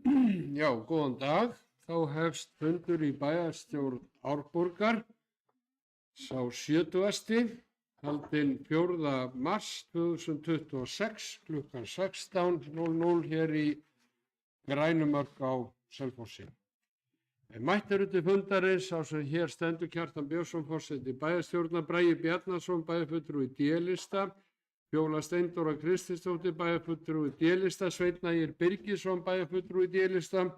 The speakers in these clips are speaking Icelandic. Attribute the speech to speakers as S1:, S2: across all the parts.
S1: Já, góðan dag. Þá hefst fundur í bæjarstjórn Árborgar, sá 70. haldinn 4. mars 2026 klukkan 16:00 hér í Grænumörk á Selfossi. Mætt eru til fundarins sá sem hér stendur Kjartan Björnsson, forseti bæjarstjórnar, Bragi Bjarnason, bæjarfulltrúi D-lista, Fjóla Steindóra Kristinsdóttir, bæjarfulltrúi D-lista, Sveinn Ægir Birgisson, bæjarfulltrúi D-lista,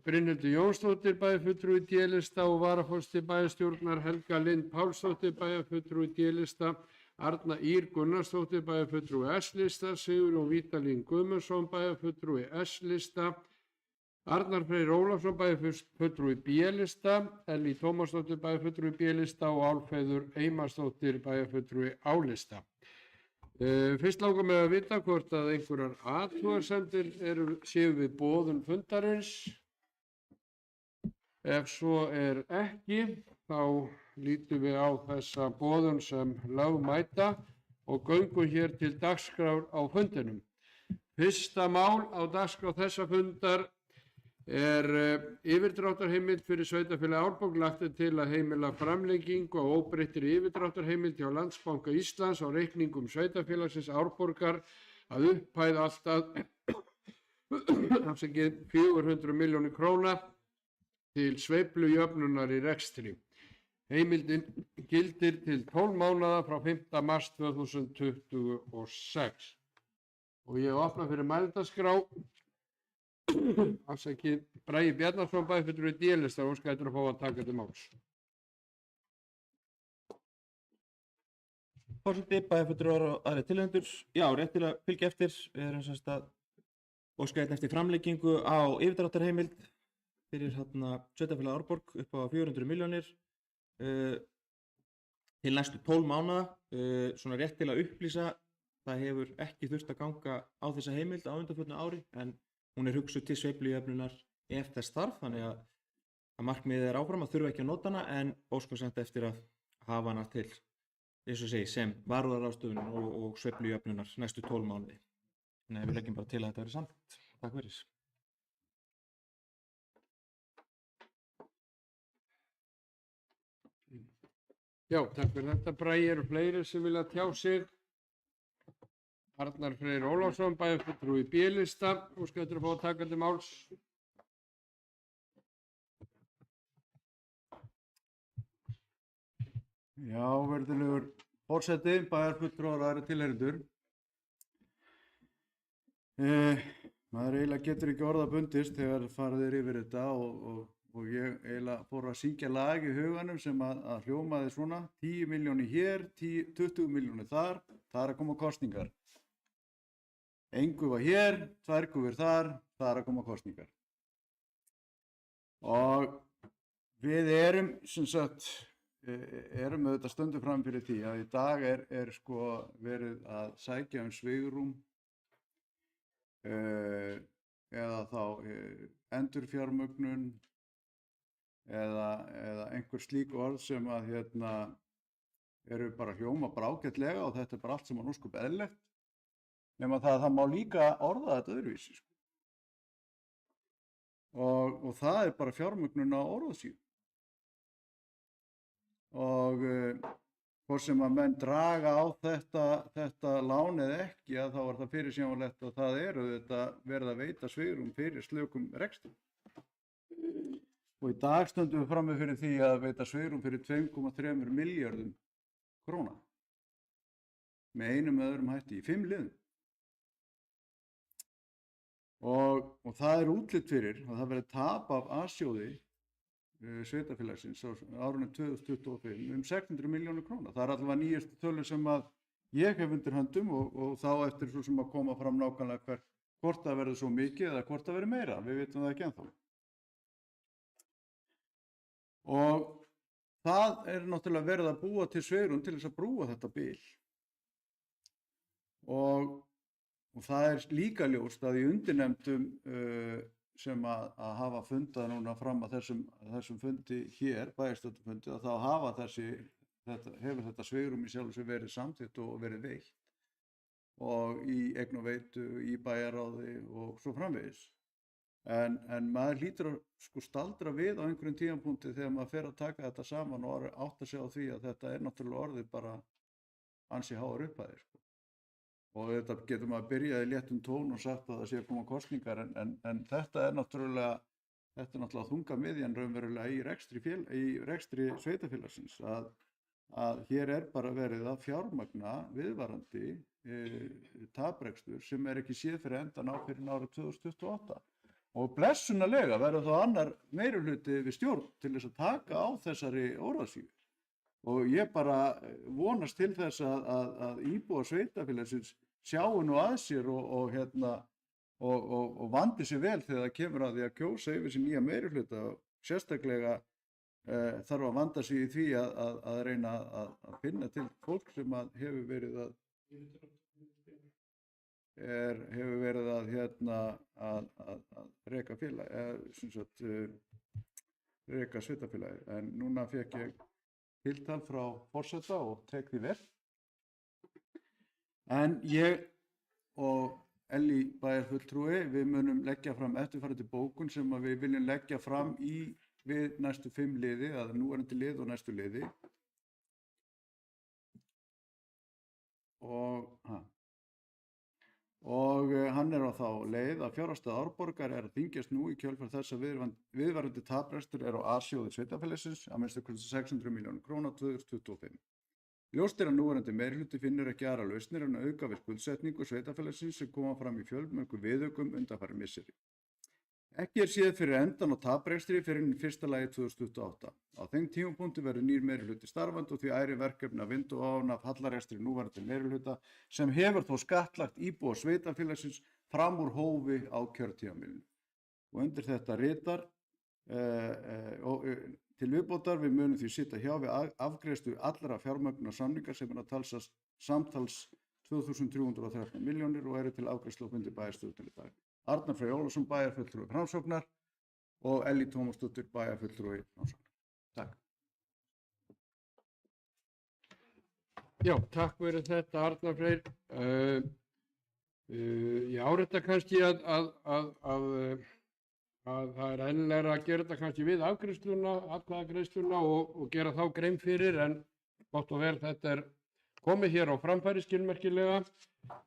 S1: Brynhildur Jónsdóttir, bæjarfulltrúi D-lista og varaforsti bæjarstjórnar Helga Lind Pálsdóttir, bæjarfulltrúi D-lista, Arna Ýr Gunnarsdóttir, bæjarfulltrúi S-lista, Sigurjón Vídalín Guðmundsson, bæjarfulltrúi S-lista, Arnar Freyr Ólafsson, bæjarfulltrúi B-lista, Ellý Tómasdóttir, bæjarfulltrúi B-lista og Álfheiður Einarsdóttir, bæjarfulltrúi A-lista. Fyrst langar mig að vita hvort að einhverjar athugasemdir séu við boðun fundarins. Ef svo ekki, þá lítum við á þessa boðun sem lögmæta og göngum hér til dagskrár á fundinum. Fyrsta mál á dagskrá þessa fundar yfirdráttarheimild fyrir sveitarfélagið Árborg. Lagt til að heimila framlengingu á óbreyttri yfirdráttarheimild hjá Landsbanka Íslands á reikningum sveitarfélagsins Árborgar að upphæð allt að 400 milljónir króna til sveiflujöfnunar í rekstri. Heimildin gildir til 12 mánaða frá 5. mars 2026. Og ég opna fyrir mælendaskrá. Bragi Bjarnason, bæjarfulltrúi D-lista, og óskar eftir að fá að taka til máls.
S2: Forseti, bæjarfulltrúar og aðrir tilnefnendur. Já, rétt til að fylgja eftir. Við erum semst að óska eftir framlengingu á yfirdráttarheimild fyrir sveitarfélagið Árborg upp á 400 milljónir til næstu 12 mánaða. Svona rétt til að upplýsa, það hefur ekki þurft að ganga á þessa heimild á undanförnu ári, en hún hugsuð til sveiflujöfnunar ef þess þarf, þannig að markmiðið áfram að þurfa ekki að nota hana, en óskum samt eftir að hafa hana til, eins og segi, sem varúðarráðstöfun og sveiflujöfnunar næstu 12 mánuði. Þannig að við leggjum bara til að þetta verði samþykkt. Takk fyrir.
S1: Já, takk fyrir þetta. Bragi, eru fleiri sem vilja tjá sig? Arnar Freyr Ólafsson, bæjarfulltrúi B-lista, óskar eftir að fá að taka til máls.
S3: Já, virðulegur forseti, bæjarfulltrúar og aðrir tilheyrendur. Maður eiginlega getur ekki orða bundist þegar farið yfir þetta og ég eiginlega fór að syngja lag í huganum sem að hljómaði svona: 10 milljónir hér, 20 milljónir þar, það að koma kosningar. Engu var hér, 2 gufur þar, það að koma kosningar. Og við erum, sem sagt, auðvitað stöndum fram fyrir því að í dag sko verið að sækja svigrúm eða þá endurfjármögnun eða einhver slík orð sem að eru bara hljóma ágætlega, og þetta bara allt sem að ósköp eðlilegt. Nema það má líka orða þetta öðruvísi, sko. Og það bara fjármögnun á orðasíðu. Og hvort sem að menn draga á þetta lán eða ekki, að þá það fyrirsjáanlegt að það þetta verið að veita svigrúm fyrir slökum rekstri. Og í dag stöndum við frammi fyrir því að veita svigrúm fyrir 2,3 milljörðum króna. Með einum eða öðrum hætti í 5 liðum. Og það útlit fyrir að það verði tap af A-sjóði sveitarfélagsins á árinu 2025 600 milljónir króna. Það allavega nýjastu tölur sem að ég hef undir höndum, og þá eftir svo sem að koma fram nákvæmlega hvort það verður svo mikið eða hvort það verður meira. Við vitum það ekki ennþá. Og það náttúrulega verið að búa til svigrúm til þess að brúa þetta bil. Og það líka ljóst að í undirnefndum sem að hafa fundað núna fram að þessum fundi hér, bæjarstjórnarfundi, að þá hefur þetta svigrúm í sjálfu sér verið samþykkt og verið veitt, og í eign og veitu, í bæjarráði og svo framvegis. En maður hlýtur að sko staldra við á einhverjum tímapunkti þegar maður fer að taka þetta saman og átta sig á því að þetta er náttúrulega orðið bara ansi háar upphæðir sko. Og þetta getur maður byrjað í léttum tón og sagt að það sé að koma kosningar en þetta er náttúrulega þunga miðjan raunverulega í rekstri sveitafélagsins að hér er bara verið að fjármagna viðvarandi taprekstur sem er ekki séð fyrir endan á fyrir árið 2028. Og blessunarlega verður þá annar meirihluti við stjórn til þess að taka á þessari óráðsíu. Og ég bara vonast til þess að íbúar sveitafélagsins sjáu nú að sér og vandi sér vel þegar það kemur að því að kjósa yfir sér nýja meirihluta. Sérstaklega þarf að vanda sig í því að reyna að finna til fólk sem hefur verið að reka reka sveitafélagi. En núna fékk ég tiltal frá forseta og tek því vel. En ég og Ellý bæjarfulltrúi, við munum leggja fram eftirfarandi bókun sem við viljum leggja fram við næstu 5 liði, að núverandi lið og næstu liði. Og hann er á þá leið að fjárhagsstaða Árborgar er að þyngjast nú í kjölfar þess að viðvarandi taprekstur er á A-sjóði sveitafélagsins að minnsta kosti 600 milljónir króna 2025. Ljóst er að núverandi meirihluti finnur ekki aðrar lausnir en að auka við skuldsetningu sveitafélagsins sem koma fram í fjölmörgum viðaukum undanfarin misseri. Ekki er séð fyrir endan á taprekstri fyrr en í fyrsta lagi 2028. Á þeim tímapunkti verður nýr meirihluti starfandi og því æri verkefni að vinda ofan af hallarekstri núverandi meirihluta sem hefur þó skattlagt íbúa sveitafélagsins fram úr hófi á kjörtímabilinu. Og undir þetta ritar til viðbótar við munum því sitja hjá við afgreiðslu allra fjármögnunarsamninga sem er að talsast samtals 2.313 milljónir og eru til afgreiðslu á fundi bæjarstjórnar til í dag. Arnar Freyr Ólafsson bæjarfulltrúi Framsóknar og Ellý Tómasdóttir bæjarfulltrúi Framsóknar. Takk.
S1: Já, takk fyrir þetta Arnar Freyr. Ég árétta kannski að það er eðlilegra að gera þetta kannski við atkvæðagreiðsluna og gera þá grein fyrir, en gott og vel þetta er komið hér á framfæri skilmerkilega.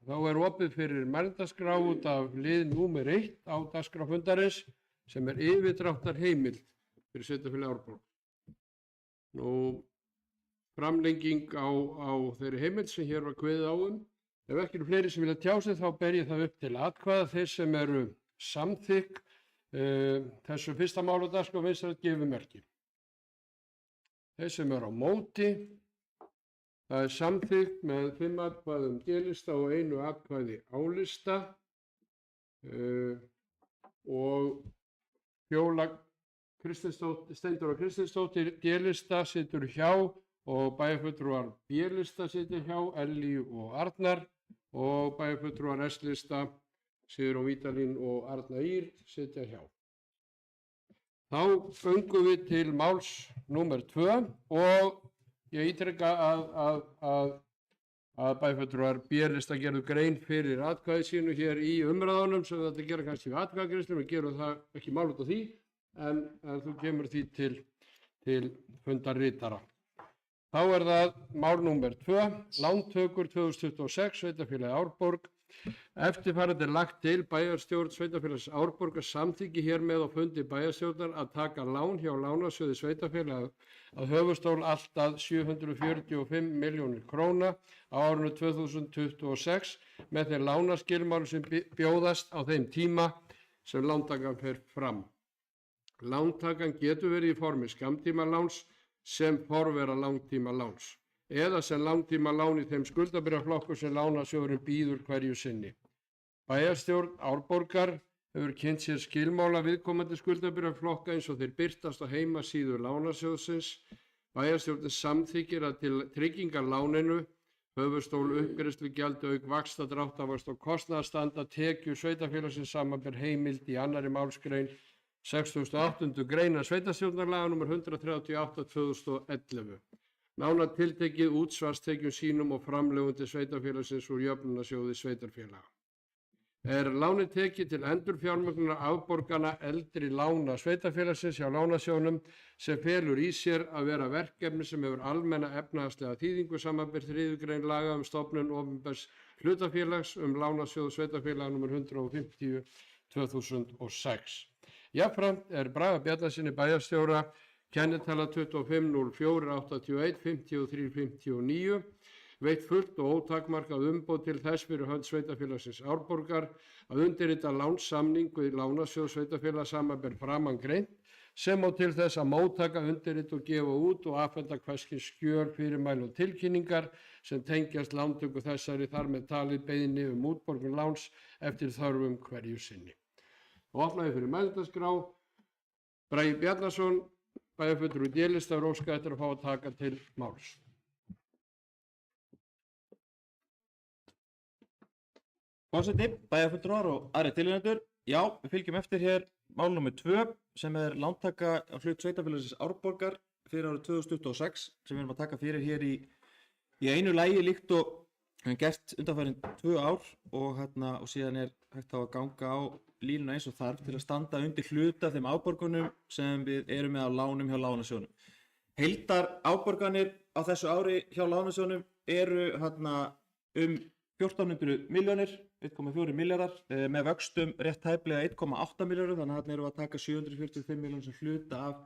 S1: Þá er opið fyrir mælendaskrá út af lið númer 1 á dagskrá fundarins sem er yfirdráttar heimild fyrir Sveitarfélagið Árborg. Nú, framlenging á þeirri heimild sem hér var kveðið á Ef ekki eru fleiri sem vilja tjá sig þá ber ég það upp til atkvæða. Þeir sem eru samþykk þessu fyrsta mál á dagskrá vinstri gefi merki. Þeir sem eru á móti, það er samþykkt með 5 atkvæðum D-lista og 1 atkvæði A-lista og Fjóla Steindóra Kristinsdóttir D-lista situr hjá og bæjarfulltrúar B-lista situr hjá, Ellý og Arnar, og bæjarfulltrúar S-lista Sigrún Vídalín og Arna Ýr sitja hjá. Þá göngum við til máls númer 2 og ég ítreka að bæjarfulltrúar B-lista gerðu grein fyrir atkvæði sínu hér í umræðunum, sem þetta gera kannski við atkvæðagreiðslur, við gerum það ekki mál út af því, en þú kemur því til fundarritara. Þá er það mál númer 2, lántökur 2026, Sveitarfélagið Árborg. Eftirfarandi er lagt til bæjarstjórn Sveitarfélags Árborgar samþykki hér með á fundi bæjarstjórnar að taka lán hjá lánasjóði sveitarfélaga að höfuðstól allt að 745 milljónir króna á árinu 2026 með þeim lánaskilmálum sem bjóðast á þeim tíma sem lántakan fer fram. Lántakan getur verið í formi skammtímaláns sem forvera langtímaláns eða sem langtímalán í þeim skuldabréfaflokkum sem lánasjóðurinn býður hverju sinni. Bæjarstjórn Árborgar hefur kynnt sér skilmála viðkomandi skuldabréfaflokka eins og þeir birtast á heimasíðu lánasjóðsins. Bæjarstjórnin samþykkir að til tryggingar láninu, höfuðstól, uppgreiðslugjaldi auk vaxta, dráttarvaxta og kostnaðarstanda tekju sveitarfélagsins samanber heimild í 2. málsgrein 68. greinar sveitarstjórnarlaga nr. 138/2011. Nánar tiltekið útsvarstekjum sínum og framlögum til sveitarfélagsins úr jöfnunarsjóði sveitarfélaga. er lánið tekið til endurfjármögnunar afborgana eldri lána sveitarfélagsins hjá lánasjóðnum sem felur í sér að vera verkefni sem hefur almenna efnahagslega þýðingu samanber 3. grein laga um stofnun opinbers hlutafélags lánasjóð sveitarfélaga nr. 150/2006. Jafnframt er Braga Bjarnasyni bæjarstjóra kennitala 250481 5359 veitt fullt og ótakmarkað umboð til þess fyrir hönd sveitarfélagsins Árborgar að undirrita lánssamning við lánasjóð sveitarfélags samanber framangreint sem á til þess að móttaka, undirrita og gefa út og afhenda hvers kyns skjöl, fyrirmæli og tilkynningar sem tengjast lántöku þessari, þar með talið beiðni útborgun láns eftir þörfum hverju sinni. Og opnaði fyrir mælendaskrá. Bragi Bjarnason, bæjarfulltrúi D-lista, óskað eftir að fá að taka til máls.
S2: Forseti, bæjarfulltrúar og aðrir tilheyrendur, já, við fylgjum eftir hér mál nr. 2 sem er lántaka af hlut sveitarfélagsins Árborgar fyrir árið 2026 sem við erum að taka fyrir hér í einu lagi líkt og við höfum gert undanfarin 2 ár og síðan er hægt að ganga á línuna eins og þarf til að standa undir hluta þeim afborgunum sem við erum með á lánum hjá lánasjóðnum. Heildar afborganir á þessu ári hjá lánasjóðnum eru 1400 milljónir, 1,4 milljarðar, með vöxtum rétt tæplega 1,8 milljarðar, þannig að þarna erum við að taka 745 milljónir sem hluta af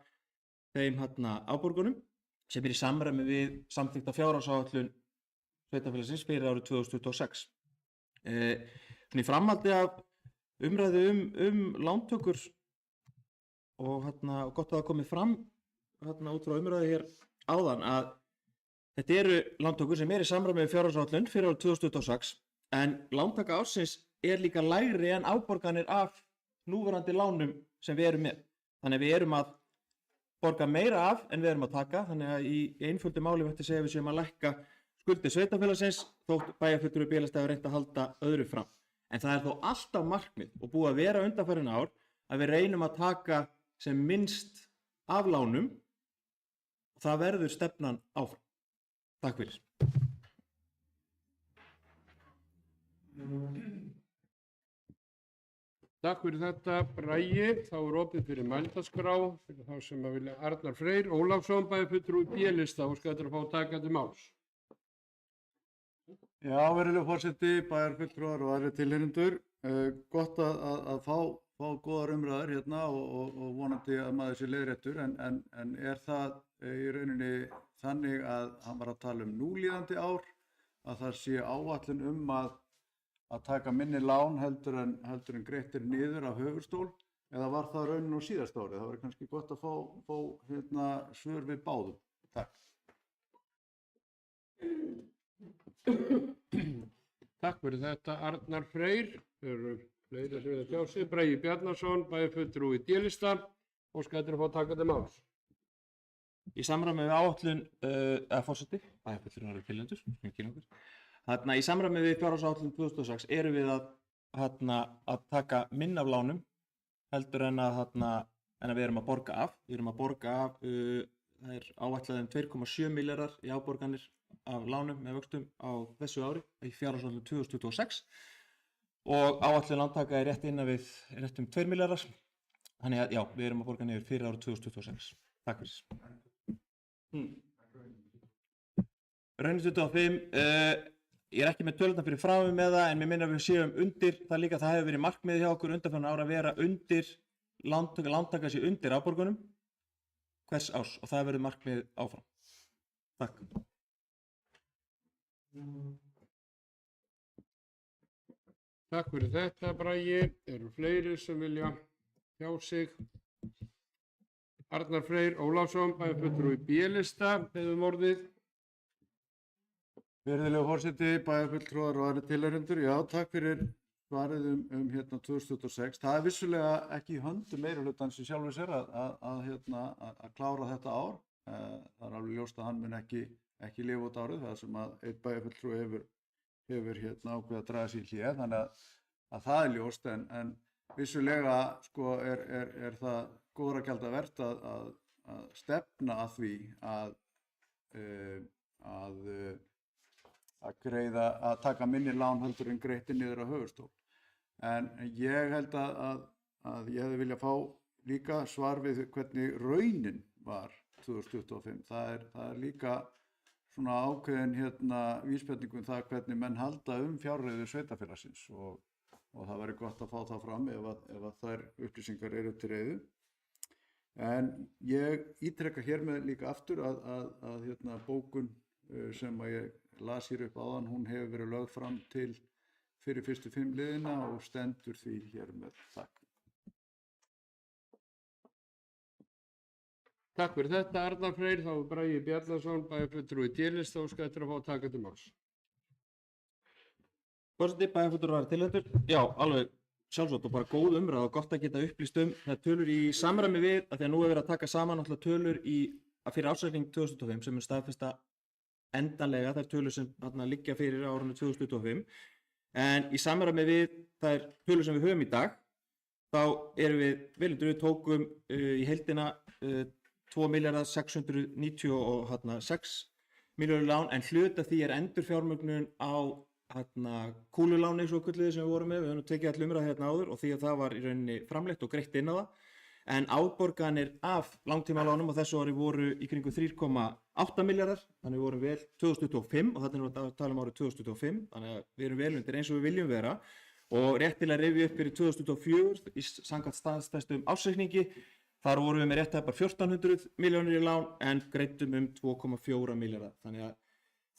S2: þeim afborgunum sem er í samræmi við samþykkta fjárhagsáætlun sveitarfélagsins fyrir árið 2026. Í framhaldi af umræðu lántökur og gott að það komið fram út frá umræðu hér áðan að þetta eru lántökur sem er í samræmi við fjárhagsáætlun fyrir árið 2026 en lántaka ársins er líka lægri en afborganir af núverandi lánum sem við erum með. Þannig að við erum að borga meira af en við erum að taka, þannig að í einföldu máli mætti segja að við séum að lækka skuldir sveitarfélagsins þótt bæjarfulltrúi B-lista hefur reynt að halda öðru fram. En það er þó alltaf markmið og búið að vera undanfarin ár að við reynum að taka sem minnst af lánum og það verður stefnan áfram. Takk fyrir.
S1: Takk fyrir þetta, Bragi. Þá er opið fyrir mælendaskrá fyrir þá sem að vilja. Arnar Freyr Ólafsson, bæjarfulltrúi B-lista, óskað eftir að fá að taka til máls.
S3: Já, virðulegur forseti, bæjarfulltrúar og aðrir tilheyrendur. Gott að fá góðar umræður hérna og vonandi að maður sé leiðréttur en er það í rauninni þannig að hann var að tala núlíðandi ár, að það sé áætlun að taka minni lán heldur en greittir niður af höfuðstól, eða var það raunin á síðasta ári? Það var kannski gott að fá svör við báðum. Takk.
S1: Takk fyrir þetta, Arnar Freyr. Eru fleiri sem vilja tjá sig. Bragi Bjarnason, bæjarfulltrúi D-lista, óskað eftir að fá að taka til máls.
S2: Í samræmi við áætlun, forseti, bæjarfulltrúar og tilheyrendur, í samræmi við fjárhagsáætlun 2006 erum við að taka minna af lánum heldur en að við erum að borga af. Við erum að borga af, það er áætlað 2,7 milljarðar í afborganir af lánum með vöxtum á þessu ári í fjárhagsáætlun 2026 og áætlun lántaka er rétt 2 milljarðar. Þannig að já, við erum að borga niður fyrir árið 2026. Takk fyrir. Raunin 25, ég er ekki með tölurnar fyrir fram með það en mér minna að við séum undir, það líka það hefur verið markmiðið hjá okkur undanfarin ára að vera undir, lántaka sér undir afborgunum hvers árs og það verður markmiðið áfram. Takk.
S1: Takk fyrir þetta, Bragi. Eru fleiri sem vilja tjá sig? Arnar Freyr Ólafsson, bæjarfulltrúi B-lista, hefur orðið.
S3: Virðulegur forseti, bæjarfulltrúar og aðrir tilheyrendur, já, takk fyrir svarið 2026. Það er vissulega ekki í höndum meirihlutans í sjálfu sér að klára þetta ár. Það er alveg ljóst að hann mun ekki lifa út árið, það sem að einn bæjarfulltrúi hefur ákveðið að draga sér í hlé, þannig að það er ljóst en vissulega sko er það góðra gjalda vert að stefna að því að taka minni lán heldur en greittir niður á höfuðstól. En ég held að ég hefði viljað fá líka svar við hvernig raunin var 2025. Það er líka svona ákveðin vísbendingum það hvernig menn halda fjárreiður sveitarfélagsins og það væri gott að fá það fram ef að þær upplýsingar eru til reiðu. En ég ítreka hér með líka aftur að bókun sem að ég las hér upp áðan, hún hefur verið lögð fram til fyrir fyrstu 5 liðina og stendur því hér með þakk.
S1: Takk fyrir þetta, Arnar Freyr. Þá Bragi Bjarnason, bæjarfulltrúi D-lista, óska eftir að fá að taka til máls.
S2: Forseti, bæjarfulltrúi var tilhendur. Já, alveg sjálfsagt og bara góð umræða og gott að geta upplýst það er tölur í samræmi við að því að nú er verið að taka saman náttúrulega tölur fyrir ársreikning 2025 sem er staðfesta endanlega þær tölur sem liggja fyrir á árinu 2025. En í samræmi við þær tölur sem við höfum í dag, þá erum við tókum í heildina 2.696 milljónir lán, en hluta því er endurfjármögnun á kúluláni svo kulliði sem við vorum með. Við höfum tekið all umræða hérna áður og því að það var í rauninni framleitt og greitt inn á það. En afborganir af langtímalánum á þessu ári voru í kringum 3,8 milljarðar, þannig við vorum vel 2025 og þannig að tala árið 2025, þannig að við erum vel undir eins og við viljum vera. Og rétt til að rifja upp fyrir 2004 í samkvæmt staðfestum ársreikningi, þar vorum við með rétt tæpar 1.400 milljónir í lán en greiddum 2,4 milljarðar. Þannig að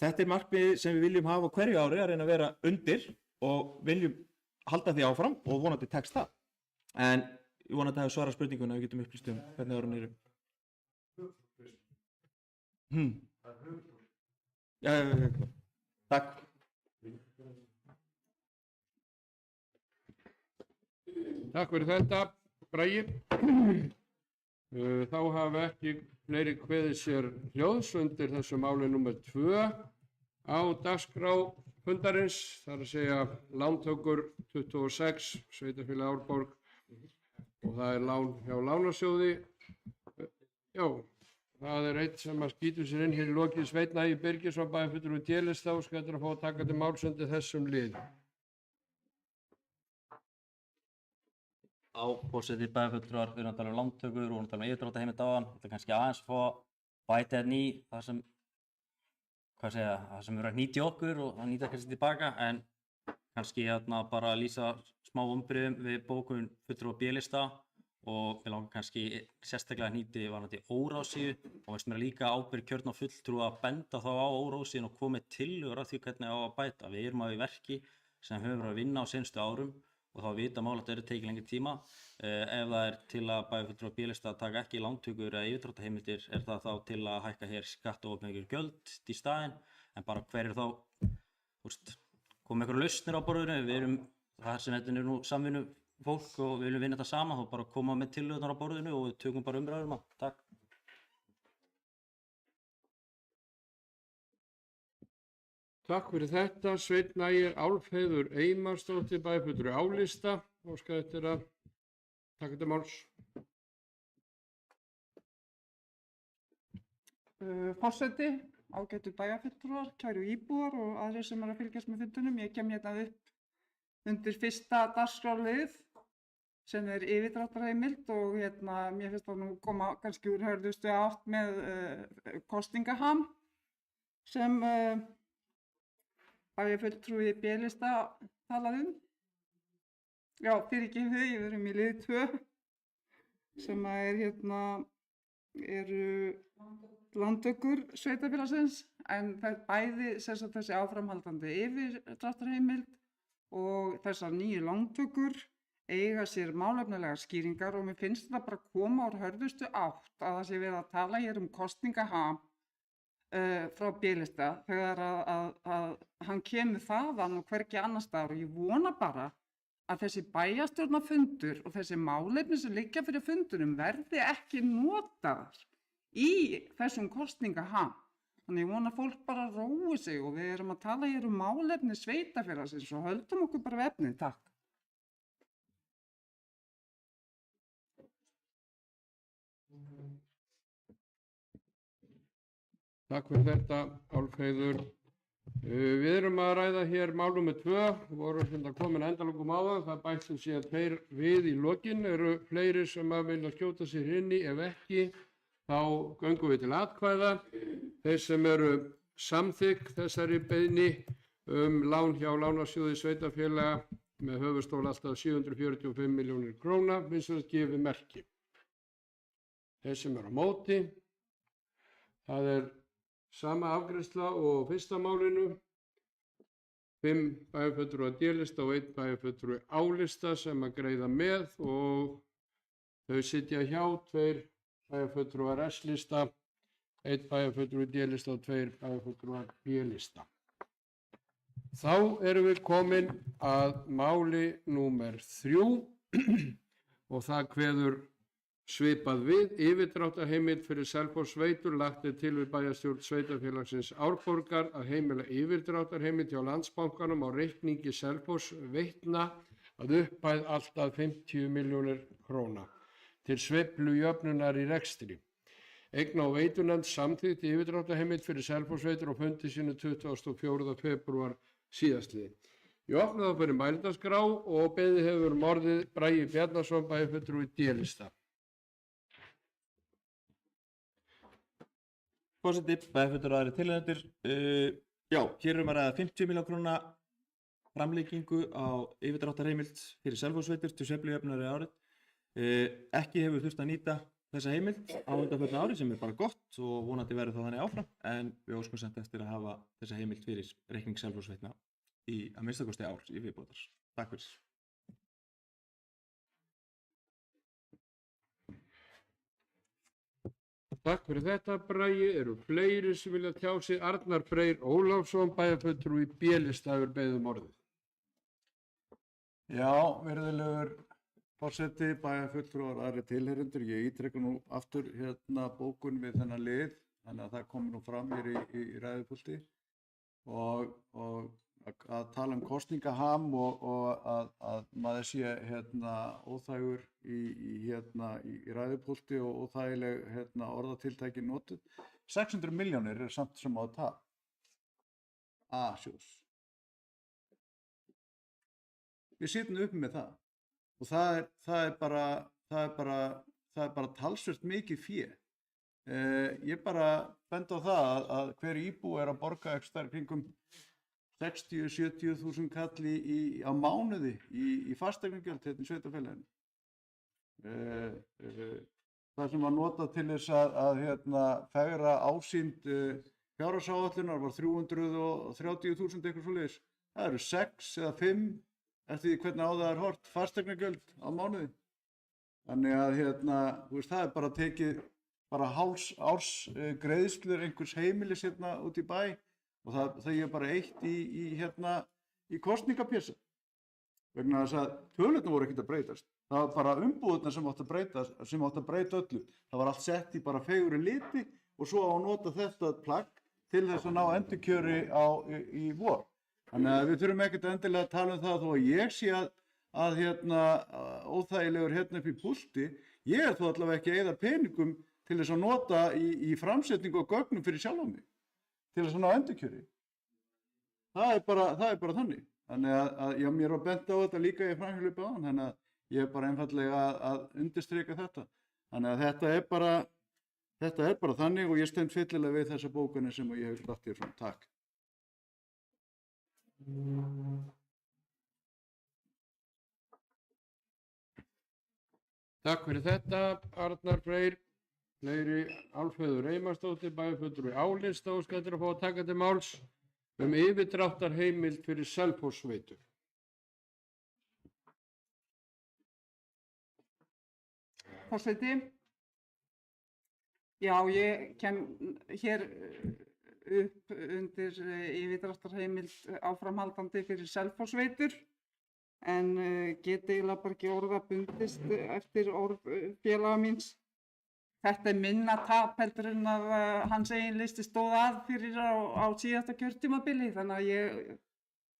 S2: þetta er markmið sem við viljum hafa hverju ári að reyna að vera undir og viljum halda því áfram og vonandi tekst það. En ég vonandi að hafa svarað spurninguna að við getum upplýst hvernig árun eru. Takk.
S1: Takk fyrir þetta, Bragi. Þá hafa ekki fleiri kveðið sér hljóðs undir þessu máli númer 2 á dagskrá fundarins, þar að segja lántökur 26, Sveitarfélag Árborg, og það er lán hjá Lánasjóði. Já, það er eitt sem að skýtur sér inn hér í lokið, Sveinn Ægir Birgisson, bæjarfulltrúi D-lista, og skættur að fá að taka til máls undir þessum lið.
S4: Forseti, bæjarfulltrúar, við erum að tala um lántökur og við erum að tala um yfirdráttarheimild áðan. Þetta er kannski aðeins að fá að bæta hérna í það sem, það sem eru að nýta í okkur og að nýta kannski tilbaka, en kannski bara að lýsa smá vonbrigðum við bókun fulltrúa B-lista og við langar kannski sérstaklega nýti varðandi óráðsíðu og veist mér líka ábyrgð kjörna fulltrúa að benda þá á óráðsíðuna og koma með tillögur að því hvernig á að bæta. Við erum að í verki sem höfum verið að vinna á seinustu árum og þá vita mál að þetta eru tekið lengri tíma. Ef það er til að bæjarfulltrúar B-lista að taka ekki lántökur eða yfirdráttarheimildir, er það þá til að hækka hér skatt og opna ykkur gjöld í staðinn, en bara hver er þá, koma ykkur lausnir á borðinu. Við erum, það sem þetta er nú samvinnu fólk og við viljum vinna þetta saman, þá bara koma með tillögurnar á borðinu og við tökum bara umræður það. Takk.
S1: Takk fyrir þetta, Sveinn Ægir. Álfheiður Eymarsdóttir, bæjarfulltrúi A-lista, óska eftir að taka til máls.
S5: Forseti, ágætu bæjarfulltrúar, kæru íbúar og aðrir sem eru að fylgjast með fundunum. Ég kem hérna upp undir fyrsta dagskrárlið sem er yfirdráttarheimild og mér finnst það nú koma kannski úr hörðustu átt með kosningaham sem bæjarfulltrúi B-lista talaði Já, fyrirgefðu, ég verðum í lið 2 sem er eru lántökur sveitarfélagsins, en bæði þessi áframhaldandi yfirdráttarheimild og þessar nýju lántökur eiga sér málefnalegar skýringar og mér finnst það bara koma úr hörðustu átt að það sé verið að tala hér kosningaham frá B-lista þegar að hann kemur þaðan og hvergi annars staðar, og ég vona bara að þessi bæjarstjórnarfundur og þessi málefni sem liggja fyrir fundunum verði ekki notaðar í þessum kosningaham. Þannig ég vona að fólk bara rói sig og við erum að tala hér málefni sveitarfélagsins og höldum okkur bara við efnið. Takk.
S1: Takk fyrir þetta, Álfheiður. Við erum að ræða hér mál nummer 2, voru hérna komin endalöngum á það, það bættu síðan 2 við í lokin, eru fleiri sem að vilja skjóta sér inn í, ef ekki þá göngum við til atkvæða. Þeir sem eru samþykk þessari beiðni lán hjá Lánasjóði sveitarfélaga með höfuðstól alltaf 745 milljónir króna, vinsast gefi merki. Þeir sem eru á móti, það er sama afgreiðsla og fyrsta málinu, 5 bæjarfulltrúar D-lista og 1 bæjarfulltrúi A-lista sem að greiða með og þau sitja hjá 2 bæjarfulltrúar S-lista, 1 bæjarfulltrúi D-lista og 2 bæjarfulltrúar B-lista. Þá erum við komin að máli númer 3 og það kveður svipað við yfirdráttarheimild fyrir Selfosssveitur. Lagt er til við bæjarstjórn sveitarfélagsins Árborgar að heimila yfirdráttarheimild hjá Landsbankanum á reikningi Selfossveitna að upphæð allt að 50 milljónir króna til sveiflujöfnunar í rekstri. Eigna- og veitunefnd samþykkti yfirdráttarheimild fyrir Selfosssveitur á fundi sínu 24. febrúar síðastliðinn. Ég opnaði þá fyrir mælendaskrá og beðið hefur orðið Bragi Bjarnason, bæjarfulltrúi D-lista.
S2: Forseti, bæjarfulltrúar og aðrir tilnefnendur. Já, hér erum við að ræða 50 milljóna króna framlengingu á yfirdráttarheimild fyrir Selfosssveitur til sveiflujöfnunar í árið. Ekki hefur þurft að nýta þessa heimild á undanförnu ári sem er bara gott og vonandi verður þá þannig áfram, en við óskum samt eftir að hafa þessa heimild fyrir reikning Selfossveitna í að minnsta kosti ár í viðbótar. Takk fyrir.
S1: Takk fyrir þetta, Bragi. Eru fleiri sem vilja tjá sig? Arnar Freyr Ólafsson, bæjarfulltrúi B-lista, hefur beðið orðið.
S3: Já, virðulegur forseti, bæjarfulltrúar og aðrir tilheyrendur, ég ítreka nú aftur bókun við þennan lið, þannig að það komi nú fram hér í ræðupúlti og að tala kosningaham og að maður sé óþægur í ræðupúlti og óþægileg orðatiltæki notuð. 600 milljónir er samt sem á að tap. A-sjós. Við sitjum upp með það. Og það er bara talsvert mikið fé. Ég bara benda á það að hver íbúi er að borga ekstra kringum 60-70 þúsund kall á mánuði í fasteignagjöld hérna í sveitarfélaginu. Það sem var notað til þess að fegra ásýnd fjárhagsáætlunar var 330.000 eitthvað svoleiðis. Það eru 6 eða 5 eftir því hvernig á það er hort fasteignagjöld á mánuði. Þannig að það er bara tekið hálfs árs greiðslur einhvers heimilis út í bæ og það er bara eitt í kosningapjessa. Vegna þess að tölurnar voru ekkert að breytast. Það var bara umbúðirnar sem átt að breyta öllu. Það var allt sett í bara fegurri liti og svo á að nota þetta plagg til þess að ná endurkjöri í vor. Þannig að við þurfum ekkert endilega að tala um það þó að ég sé að óþægilegur upp í púlti. Ég er þó allavega ekki að eyða peningum til þess að nota í framsetningu og gögnum fyrir sjálfan mig. Til þess að ná endurkjöri. Það er bara þannig. Þannig að mér var bent á þetta líka í framhjálpi áðan. Þannig að ég er bara einfaldlega að undirstrika þetta. Þannig að þetta er bara þannig og ég stend fyllilega við þessa bókunni sem ég hef lagt hér fram. Takk.
S1: Takk fyrir þetta, Arnar Freyr. Fleiri Álfheiður Eymarsdóttir, bæjarfulltrúi A-lista, óskar eftir að fá að taka til máls yfirdráttarheimild fyrir Selfosssveitur.
S5: Forseti, já, ég kem hér upp undir yfirdráttarheimild áframhaldandi fyrir Selfosssveitur en get eiginlega bara ekki orða bundist eftir orð félaga míns. Þetta er minna tap heldur en að hans eigin listi stóð að fyrir á síðasta kjörtímabili, þannig að ég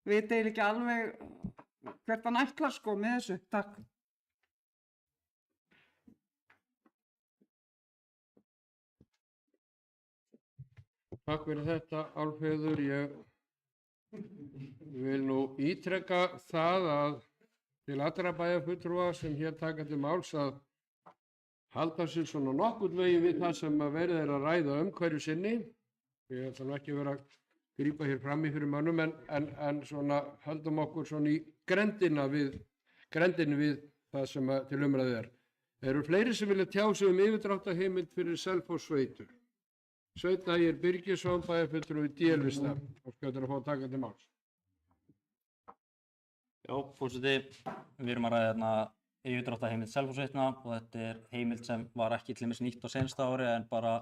S5: veit eiginlega ekki alveg hvert hann ætlar með þessu. Takk.
S1: Takk fyrir þetta, Álfheiður. Ég vil nú ítreka það að til allra bæjarfulltrúa sem hér taka til máls að halda sér svona nokkurn veginn við það sem að verið er að ræða hverju sinni. Ég ætla nú ekki að vera að grípa hér fram í fyrir mönnum en svona höldum okkur svona í grendinni við það sem að til umræðu er. Eru fleiri sem vilja tjá sig yfirdráttarheimild fyrir Selfosssveitur? Sveinn Ægir Birgisson, bæjarfulltrúi D-lista, og skjótur að fá að taka til máls.
S4: Já, forseti, við erum að ræða hérna yfirdráttarheimild Selfossveitna og þetta er heimild sem var ekki til dæmis nýtt á seinasta ári en bara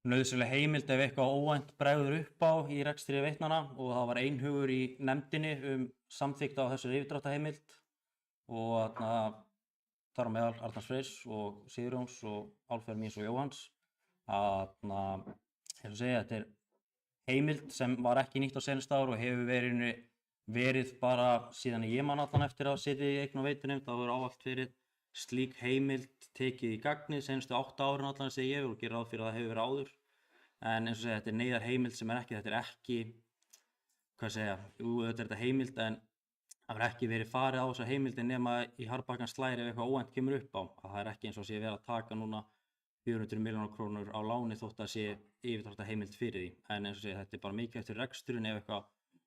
S4: nauðsynleg heimild ef eitthvað óvænt bregður upp á í rekstri veitnanna og það var einhugur í nefndinni samþykkt á þessari yfirdráttarheimild og þar á meðal Arnars Freys og Sigurjóns og Álfur Míns og Jóhanns að þetta er heimild sem var ekki nýtt á seinasta ári og hefur verið bara síðan ég man allan eftir að sitja í eign- og veitunefnd, það hefur ávallt verið slík heimild tekið í gagnið seinustu 8 árin allan sem ég og gera ráð fyrir að það hefur verið áður. En eins og segja, þetta er neyðar heimild sem þetta er ekki, þetta er þetta heimild en það verður ekki verið farið á þessa heimildi nema í harðbakkan slæri ef eitthvað óvænt kemur upp á. Það er ekki eins og sé verið að taka núna 400 milljónar krónur á láni þótt að sé yfirdráttarheimild fyrir því. En eins og segja, þetta er bara mikið eftir reksturinn ef eitthvað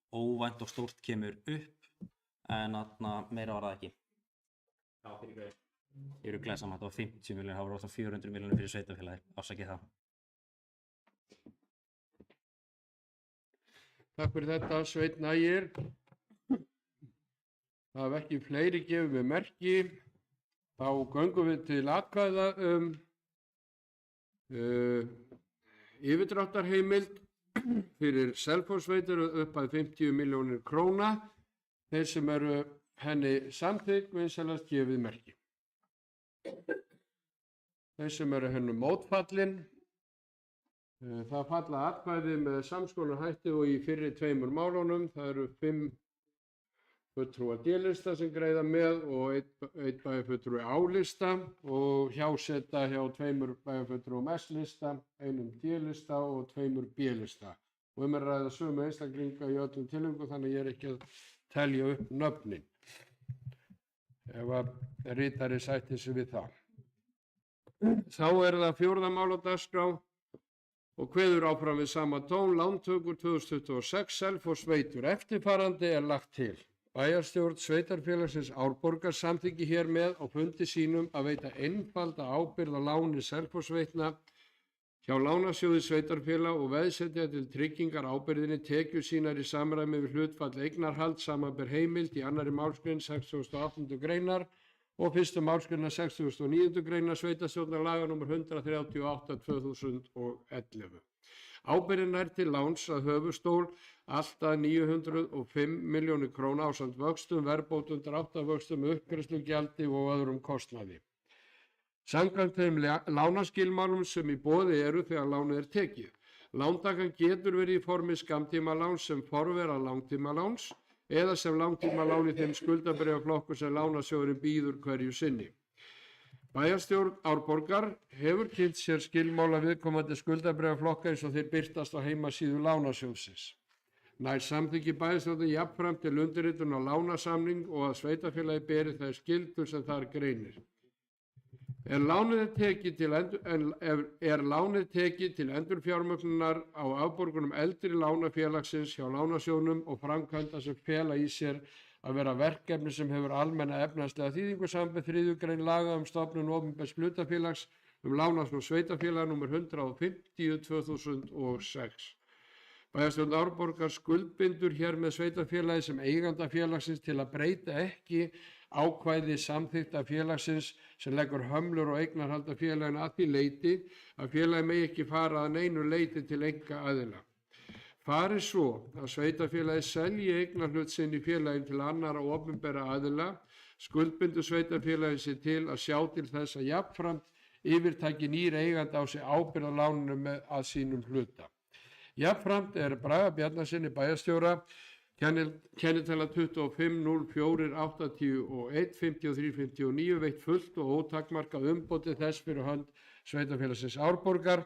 S4: óvænt og stórt kemur upp en meira var það ekki. Já, fyrir greið. Ég eru glæð saman, þetta var 50 milljónir, það voru 400 milljónir fyrir sveitarfélagi, afsakið það.
S1: Takk fyrir þetta, Sveinn Ægir. Það hafa ekki fleiri gefið með merki. Þá göngum við til atkvæða yfirdráttarheimild fyrir Selfosssveitur upp að 50 milljónir króna. Þeir sem eru henni samþykk vinsalast gefið merki. Þeir sem eru henni mótfallin, það falla atkvæði með samskonar hætti og í fyrri 2 málunum. Það eru 5 fulltrúar D-lista sem greiða með og 1 bæjarfulltrúi A-lista og hjáseta hjá 2 bæjarfulltrúum S-lista, 1 D-lista og 2 B-lista. Og er að ræða sömu einstaklinga í öllum tilfellum þannig ég er ekki að telja upp nöfnin. Ef að ritari sætti sig við það. Þá er það 4. mál á dagskrá og kveður áfram við sama tón lántökur 2026 Selfosssveitur. Eftirfarandi er lagt til. Bæjarstjórn sveitarfélagsins Árborgar samþykki hér með á fundi sínum að veita einfalda ábyrgð á láni Selfossveitna hjá Lánasjóði sveitarfélag og veðsetja til tryggingar ábyrgðinni tekjur sínar í samræmi við hlutfall eignarhald samanber heimild í 2. málsgrein 68. greinar og 1. málsgreinar 69. greinar sveitarstjórnarlaga nr. 138/2011. Ábyrgðin er til láns að höfuðstól allt að 905 milljónir króna ásamt vöxtum, verðbótum, dráttarvöxtum, uppgreiðslugjaldi og öðrum kostnaði. Samkvæmt þeim lánaskilmálum sem í boði eru þegar lánið er tekið. Lántakan getur verið í formi skammtímaláns sem forvera langtímaláns eða sem langtímalán í þeim skuldabréfaflokkum sem lánasjóðurinn býður hverju sinni. Bæjarstjórn Árborgar hefur kynnt sér skilmála viðkomandi skuldabréfaflokka eins og þeir birtast á heimasíðu Lánasjóðsins. Nær samþykki bæjarstjórnin jafnframt til undirritun á lánasamning og að sveitarfélagi beri þær skyldur sem þar greinir. Er lánið tekið til endurfjármögnunar á afborgunum eldri lánafélagsins hjá Lánasjóðnum og framkvæmda sem fela í sér að vera verkefni sem hefur almenna efnahagslega þýðingu samanber 3. grein laga stofnun opinbers hlutafélags Lánasjóð sveitarfélaga nr. 150/2006. Bæjarstjórn Árborgar skuldbindur hér með sveitarfélagi sem eiganda félagsins til að breyta ekki ákvæði samþykkta félagsins sem leggur hömlur og eignarhalda félaginu að því leyti að félagi megi ekki fara að neinu leyti til einkaaðila. Fari svo að sveitarfélagi selji eignarhlut sinn í félaginu til annarra opinberra aðila, skuldbindur sveitarfélagi sig til að sjá til þess að jafnframt yfirtaki nýr eigandi á sig ábyrgð á láninu með að sínum hluta. Jafnframt Braga Bjarnasyni bæjarstjóra kennitala 25.04.81.53.59 veitt fullt og ótakmarkað umboð þess fyrir hönd sveitarfélagsins Árborgar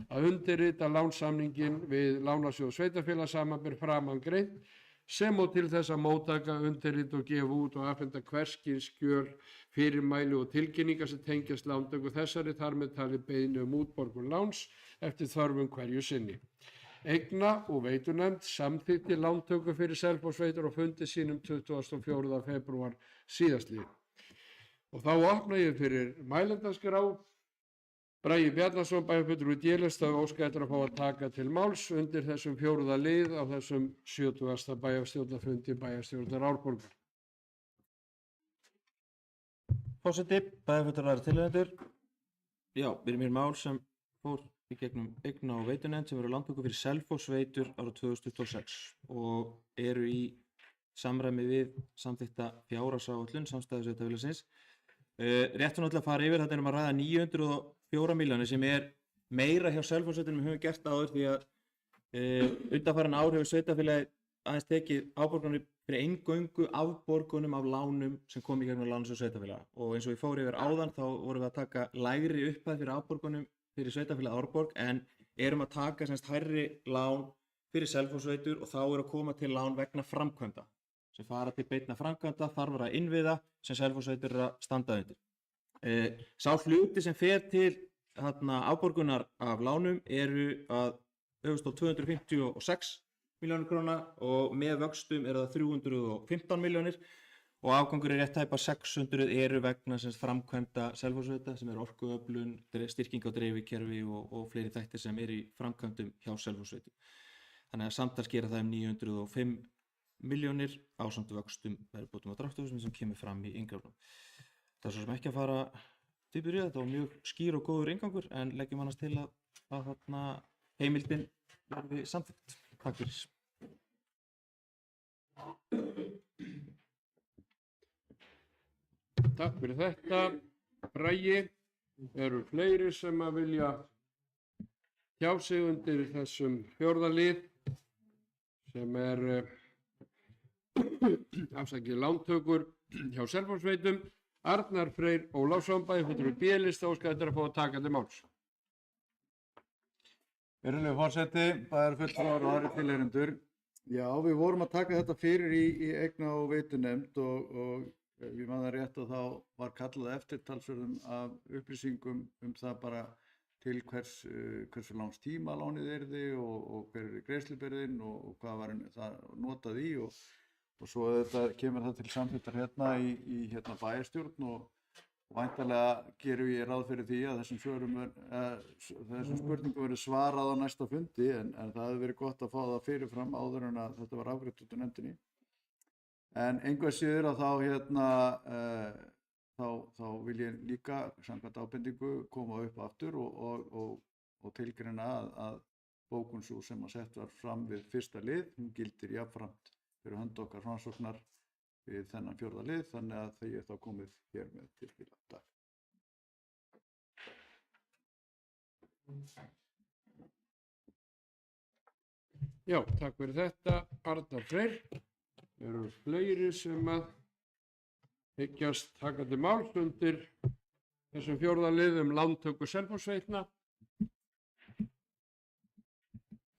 S1: að undirrita lánssamninginn við Lánasjóð sveitarfélags samanber framangreint sem og til þess að móttaka, undirrita og gefa út og afhenda hvers kyns skjöl, fyrirmæli og tilkynningar sem tengjast lántöku þessari, þar með talið beiðni útborgun láns eftir þörfum hverju sinni. Eigna- og veitunefnd samþykkti lántöku fyrir Selfossveitur á fundi sínum 24. febrúar síðastliðinn. Og þá opna ég fyrir mælendaskrá. Bragi Bjarnason, bæjarfulltrúi D-lista, óskar eftir að fá að taka til máls undir þessum 4. lið á þessum 70. bæjarstjórnarfundi bæjarstjórnar Árborgar.
S2: Forseti, bæjarfulltrúar tilheyrendur. Já, við erum hér mál sem fór í gegnum eigna- og veitunefnd sem eru lántöku fyrir Selfossveitur árið 2026 og eru í samræmi við samþykkta fjárhagsáætlun samstæðusveitarfélagsins. Rétt náttúrulega að fara yfir, þetta erum að ræða 904 milljónir sem meira hjá Selfossveitunum höfum gert áður því að undanfarin ár hefur sveitafélagið aðeins tekið áborganir fyrir eingöngu afborgunum af lánum sem kom í gegnum lánasjóð sveitafélaga og eins og ég fór yfir áðan þá vorum við að taka lægri upphæð fyrir afborgunum fyrir sveitafélagið Árborg en erum að taka hærri lán fyrir Selfossveitur og þá að koma til lán vegna framkvæmda sem fara til beinna framkvæmda, þarf að innviða sem Selfossveitur að standa undir. Sá hluti sem fer til afborgunar af lánum eru að höfust á 256 milljónir króna og með vöxtum eru það 315 milljónir og afgangur rétt tæpa 600 eru vegna framkvæmda Selfossveita sem orkuöflun, styrking á dreifikerfi og fleiri þættir sem eru í framkvæmdum hjá Selfossveitu. Þannig að samtals gera það 905 milljónir ásamt vöxtum verðbótum og dráttarvöxtum sem kemur fram í inngrafnum. Það er svo sem ekki að fara dýpur í þetta og mjög skýr og góður inngangur en leggjum annars til að heimildin verði samþykkt. Takk fyrir.
S1: Takk fyrir þetta. Bragi, eru fleiri sem að vilja tjá sig undir þessum 4. lið sem afsakið lántökur hjá Selfossveitum. Arnar Freyr Ólafsson, bæjarfulltrúi B-lista, óskar eftir að fá að taka til máls.
S3: Virðulegur forseti, bæjarfulltrúar og aðrir tilheyrendur. Já, við vorum að taka þetta fyrir í eigna- og veitunefnd og ég man það rétt að þá var kallað eftir talsverðum af upplýsingum það bara til hversu langs tíma lánið yrði og hver er greiðslubyrðin og hvað var það notað í og svo þetta kemur það til samþykktar hérna í bæjarstjórn og væntanlega gerum ég ráð fyrir því að þessum spurningum verður svarað á næsta fundi en það hefði verið gott að fá það fyrirfram áður en að þetta var afgreitt út úr nefndinni. En einhver síður að þá vil ég líka samkvæmt ábendingu koma upp aftur og tilgreina að bókun sú sem að sett var fram við 1. lið, hún gildir jafnframt fyrir hönd okkar rannsóknar við þennan 4. lið, þannig að því þá komið hér með til skila. Takk.
S1: Já, takk fyrir þetta. Arnar Freyr. Eru fleiri sem að hyggjast taka til máls undir þessum 4. lið lántöku Selfossveitna?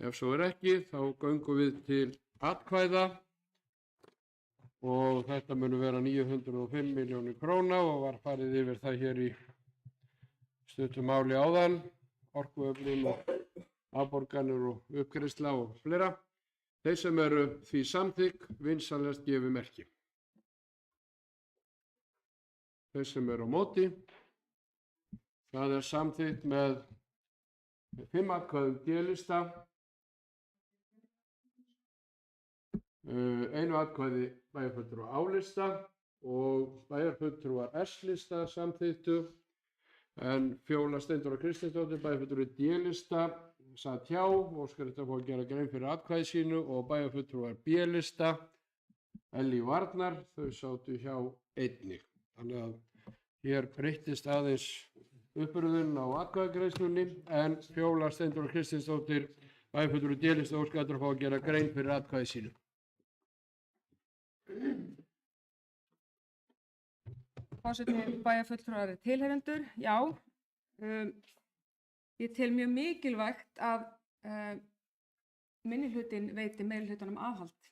S1: Ef svo ekki, þá göngum við til atkvæða og þetta munu vera 905 milljónir króna og var farið yfir það hér í stuttu máli áðan, orkuöflun og afborganir og uppgreiðsla og fleira. Þeir sem eru því samþykk vinsamlegast gefi merki. Þeir sem eru á móti, það er samþykkt með 5 atkvæðum D-lista, 1 atkvæði bæjarfulltrúa A-lista og bæjarfulltrúar S-lista samþykktu en Fjóla Steindóra Kristinsdóttir bæjarfulltrúi D-lista sat hjá og óskar eftir að fá að gera grein fyrir atkvæði sínu og bæjarfulltrúar B-lista Ellý Varnar, þau sátu hjá einnig. Þannig að hér breyttist aðeins uppurðun á atkvæðagreiðslunni en Fjóla Steindóra Kristinsdóttir bæjarfulltrúi D-lista óskar eftir að fá að gera grein fyrir atkvæði sínu.
S5: Forseti, bæjarfulltrúar tilheyrendur, já, ég tel mjög mikilvægt að minnihlutinn veiti meirihlutanum aðhald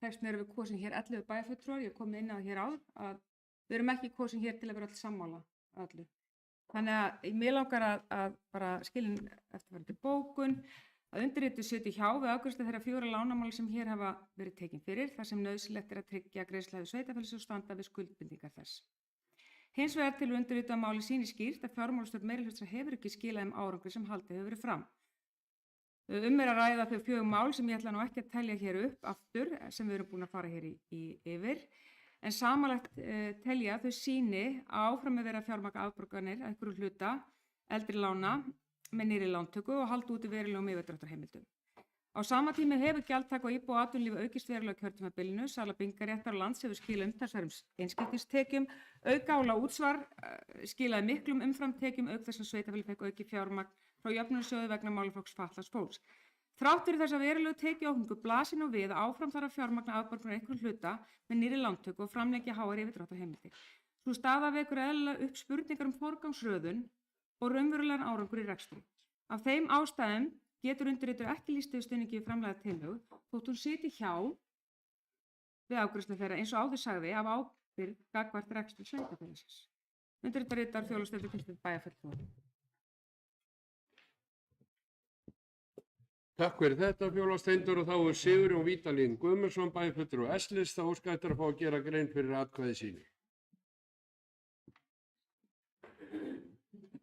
S6: þess vegna erum við kosin hér 11 bæjarfulltrúar, ég kom inn á hér áður, að við erum ekki kosin hér til að vera öll sammála öllu. Þannig að mér langar að bara skilin eftirfarandi bókun, að undirrituð sitji hjá við afgreiðslu þeirra 4 lánamála sem hér hafa verið tekin fyrir, þar sem nauðsynlegt að tryggja greiðsluhæfi sveitarfélags og standa við skuldbindingar þess. Hins vegar til undirrituð að máli sýni skýrt að fjármálastjórn meirihluta hefur ekki skilað árangri sem haldið hefur verið fram. Að ræða þau 4 mál sem ég ætla nú ekki að telja hér upp aftur, sem við erum búin að fara hér yfir. En samanlagt telja þau sýni áfram að vera fjármagna afborganir að einhverju hluta eldri lána með nýrri lántöku og halda úti verulegum yfirdráttarheimildum. Á sama tíma hefur gjaldtaka og íbúa atvinnulífi aukist verulega á kjörtímabilinu, sala bingaréttar og lands hefur skilað umtalsverðum einskiptistekjum, aukaálag útsvar skilaði miklum umframtekjum auk þess að sveitarfélagið fekk aukið fjármagn frá jöfnunarsjóði vegna málaflokks fatlaðs fólks. Þrátt fyrir þessa verulegu tekjuaukningu blasir nú við að áfram þarf að fjármagna afborganir einhverju hluta með nýrri lántöku og framlengja háar yfirdráttarheimildir. Sú staða vekur eðlilega upp spurningar forgangsröðun og raunverulegan árangur í rekstri. Af þeim ástæðum getur undirrituð ekki lýst yfir stuðningi við framlagða tillögu þótt hún sitji hjá við afgreiðslu þeirra eins og áður sagði af ábyrgð gagnvart rekstri sveitarfélagsins. Undirrituð ritar Fjólafsdeild 1. bæjarfulltrúar.
S1: Takk fyrir þetta Fjólafsteindur og þá er Sigurjón Vídalín Guðmundsson bæjarfulltrúi S-lista þá óska eftir að fá að gera grein fyrir atkvæði sínu.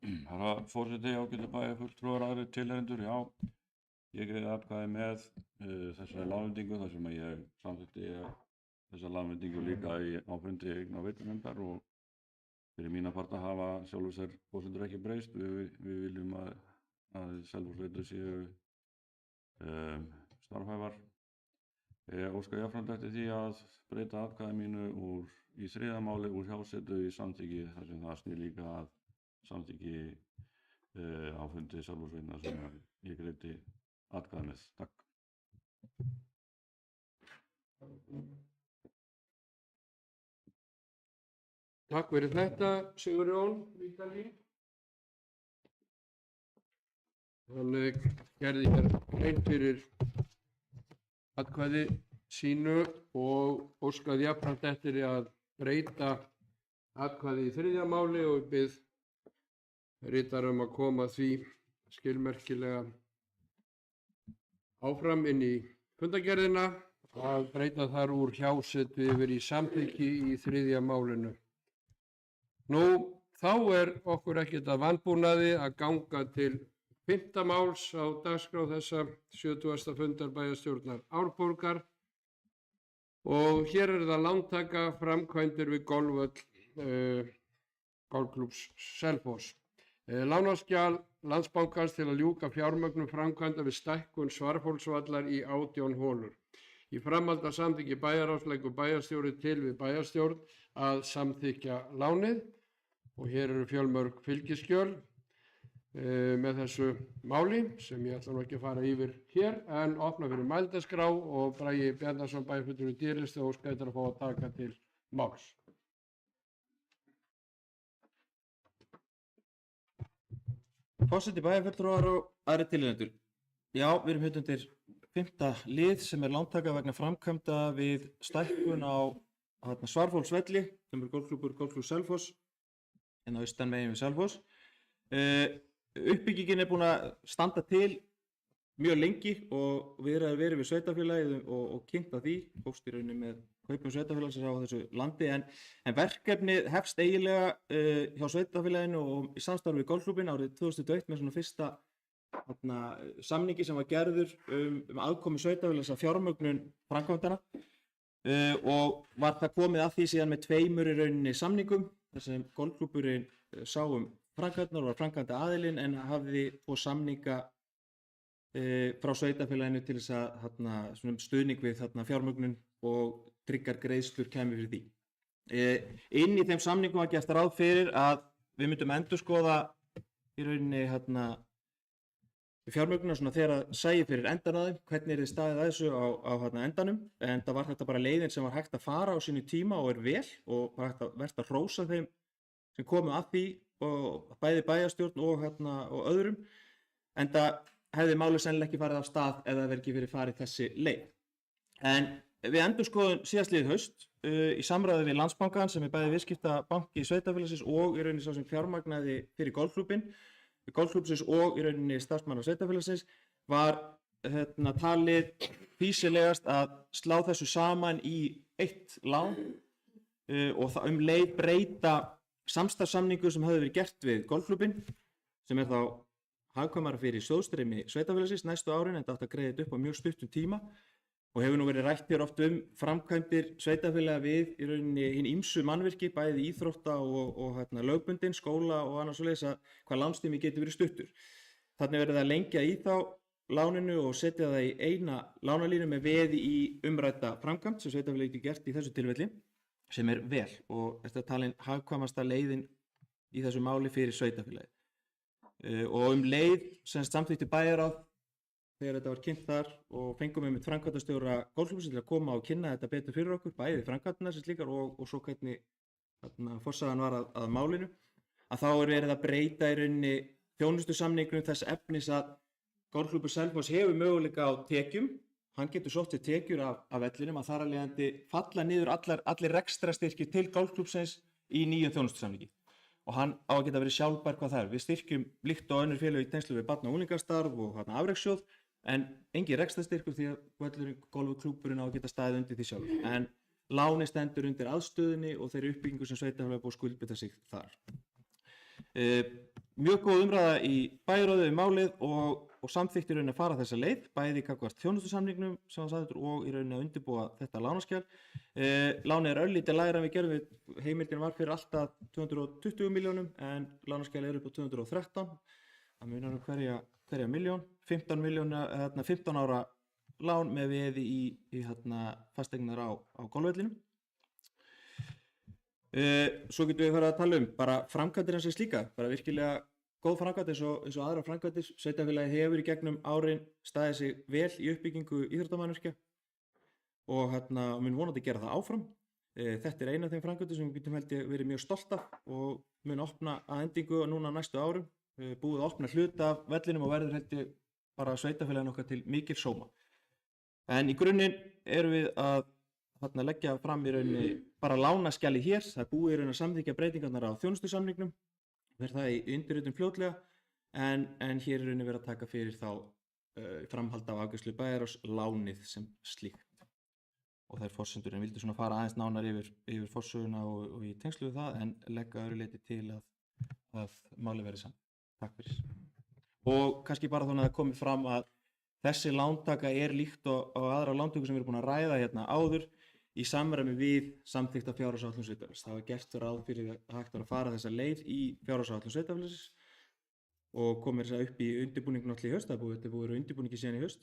S7: Herra forseti, ágætu bæjarfulltrúar, aðrir tilheyrendur, já, ég greiði atkvæði með þessari lánveitingu þar sem ég samþykkti þessa lánveitingu líka á fundi eigna- og veitunefndar og fyrir mína parta hafa sjálfur sér forsendur ekki breyst. Við viljum að Selfossveitur séu starfhæfar. Ég óska jafnframt eftir því að breyta atkvæði mínu í 3. máli úr hjásetu í samþykki þar sem það snýr líka að samþykki á fundi Selfossveitnar sem ég greiddi atkvæði með. Takk.
S1: Takk fyrir þetta Sigurjón Vídalín. Hann gerði hér grein fyrir atkvæði sínu og óskaði jafnframt eftir að breyta atkvæði í 3. máli og bið ritar að koma því skilmerkilega áfram inn í fundargerðina að breyta þar úr hjásetu yfir í samþykki í 3. málinu. Nú, þá okkur ekkert að vanbúnaði að ganga til 5. máls á dagskrá þessa 70. fundar bæjarstjórnar Árborgar og hér það lántaka framkvæmdir við golfvöll golfklúbbs Selfoss. Lánaskjal Landsbankans til að ljúka fjármögnun framkvæmda við stækkun Svarfhólsvallar í 18 holur. Í framhald af samþykki bæjarráðs leggur bæjarstjóri til við bæjarstjórn að samþykkja lánið og hér eru fjölmörg fylgiskjöl með þessu máli sem ég ætla nú ekki að fara yfir hér en opna fyrir mælendaskrá og Bragi Bjarnason bæjarfulltrúi D-lista og óska eftir að fá að taka til máls.
S2: Forseti bæjarfulltrúar og aðrir tilheyrendur. Já, við erum hérna undir 5. lið sem lántaka vegna framkvæmda við stækkun á Svarfhólsvelli, sem golfklúbbur Selfoss, en á austan megin við Selfoss. Uppbyggingin búin að standa til mjög lengi og við erum verið við sveitarfélagið og kynnt að því, hófst í rauninni með kaupum sveitarfélagsins á þessu landi en verkefnið hefst eiginlega hjá sveitarfélaginu og í samstarfi við golfklúbbinn árið 2001 með svona fyrsta samningi sem var gerður aðkomu sveitarfélags að fjármögnun framkvæmdana og var það komið að því síðan með 2 í rauninni samningum þar sem golfklúbburinn sá framkvæmdar og var framkvæmda aðilinn en hafði 2 samninga frá sveitarfélaginu til þess að stuðning við fjármögnun og tryggar greiðslur kæmi fyrir því. Inn í þeim samningum var gert ráð fyrir að við myndum endurskoða í rauninni fjármögnuna svona þegar að sæi fyrir endan á þeim, hvernig þið staðið að þessu á endanum, en það var þetta bara leiðin sem var hægt að fara á sínu tíma og vel og var hægt að verða að hrósa þeim sem komu að því og bæði bæjarstjórn og öðrum, en það hefði málið sennilega ekki farið af stað ef það verið ekki verið farið þessi leið. En við endurskoðun síðastliðið haust í samráði við Landsbankann sem er bæði viðskiptabanki sveitarfélagsins og í rauninni sá sem fjármagnaði fyrir golfklúbbsins og í rauninni starfsmanna sveitarfélagsins var talið fýsilegast að slá þessu saman í eitt lán og leið breyta samstarfssamningu sem hafði verið gert við golfklubbinn sem er þá hagkvæmara fyrir sjóðstreymi sveitarfélagsins næstu árin en þetta átti að greiða þetta upp á mjög stuttum tíma og hefur nú verið rætt hér oft framkvæmdir sveitarfélaga við í rauninni hinn ýmsu mannvirki, bæði íþrótta og lögbundin, skóla og annars svoleiðis að hvað lánstími getur verið stuttur. Þannig verið að lengja í þá láninu og setja það í eina lánalínu með veði í umrædda framkvæmd sem sveitarfélagi getur gert í þessu tilfelli sem er vel og þetta er talin hagkvæmasta leiðin í þessu máli fyrir sveitarfélagi. Og leið sem samþykkti bæjarráð þegar þetta var kynnt þar og fengum við með framkvæmdastjóra golfklúbbsins til að koma og kynna þetta betur fyrir okkur, bæði framkvæmdina sem slíkar og svo hvernig forsagan var að málinu, að þá er verið að breyta í rauninni þjónustusamningnum þess efnis að golfklúbbur Selfoss hefur möguleika á tekjum, hann getur sótt til tekjur af vellinum að þar að leiðandi falla niður allir rekstrastyrkir til golfklúbbsins í nýjum þjónustusamningi. Og hann á að geta verið sjálfbær hvað það er. Við styrkjum líkt og önnur félög í tengslu við barna- og unglingastarf og afrekssjóð en engin rekstrastyrkur því að völlurinn golfklúbburinn á að geta staðið undir því sjálfur. En láni stendur undir aðstöðunni og þeirri uppbyggingu sem sveitarfélagið búið að skuldbinda sig þar. Mjög góð umræða í bæjarráði málið og samþykkti í rauninni að fara þessa leið, bæði gagnvart þjónustusamningnum sem var sagður og í rauninni að undirbúa þetta lánaskjal. Lánið er örlítið lægra en við gerðum við, heimildin var fyrir alltaf 220 milljónum en lánaskjal er upp á 213, það munar hverja miljón, 15 ára lán með veði í fasteignar á golfvellinum. Svo getum við farið að tala bara framkvæmdir hans slíka, bara virkilega góð framkvæmd eins og aðra framkvæmdir. Sveitarfélagið hefur í gegnum árin staðið sig vel í uppbyggingu íþróttamannvirkja og mun vonandi gera það áfram. Þetta er eina af þeim framkvæmdir sem við getum held ég verið mjög stolt af og mun opna að endingu núna næstu árum, búið að opna hluta af vellinum og verður held ég bara sveitarfélaginu okkar til mikil sóma. En í grunninn erum við að leggja fram í rauninni bara lánaskjalið hér, það er búið í rauninni að samþykkja breytingarnar á þjónustusamningnum, verður það í undirritun fljótlega, en hér er rauninni verið að taka fyrir þá framhald af afgreiðslu bæjarráðs lánið sem slíkt. Og þær forsendur en vildi svona fara aðeins nánar yfir forsöguna og í tengslu við það, en leggja öðru leyti til að máli verið saman. Takk fyrir. Og kannski bara þannig að það komið fram að þessi lántaka er líkt á aðra lántöku sem við erum búin að ræða hérna áður í samræmi við samþykkta fjárhagsáætlun sveitarfélags. Það var gert ráð fyrir að hægt var að fara þessa leið í fjárhagsáætlun sveitarfélagsins og komið þess upp í undirbúningu náttúrulega í haust, þetta er búið undirbúningi síðan í haust.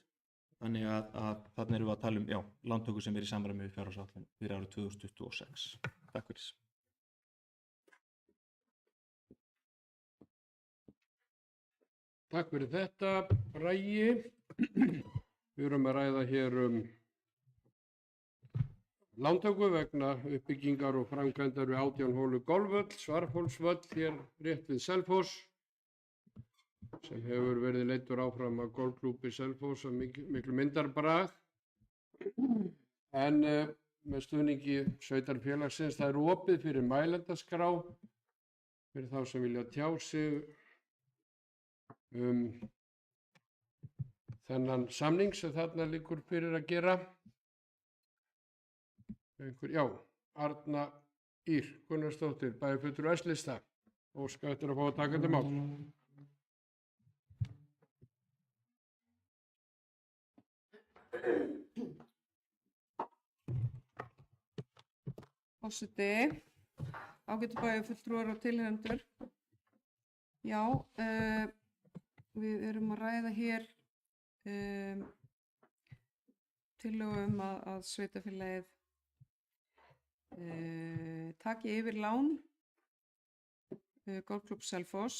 S2: Þannig að þarna erum við að tala lántöku sem er í samræmi við fjárhagsáætlun fyrir árið 2026. Takk fyrir.
S1: Takk fyrir þetta, Bragi. Við erum að ræða hér lántöku vegna uppbyggingar og framkvæmdar við 18 hólu golfvöll, Svarfhólsvöll hér rétt við Selfoss, sem hefur verið leiddur áfram af golfklúbbi Selfoss og miklu myndarbrag. En með stuðningi sveitarfélagsins, það er opið fyrir mælendaskrá fyrir þá sem vilja tjá sig þennan samning sem þarna liggur fyrir að gera. Arna Ýr Gunnarsdóttir, bæjarfulltrúi S-lista, óska eftir að fá að taka þetta mál.
S5: Forseti, ágætu bæjarfulltrúar og tilheyrendur. Já, við erum að ræða hér tillögu að sveitarfélagið taki yfir lán golfklúbbs Selfoss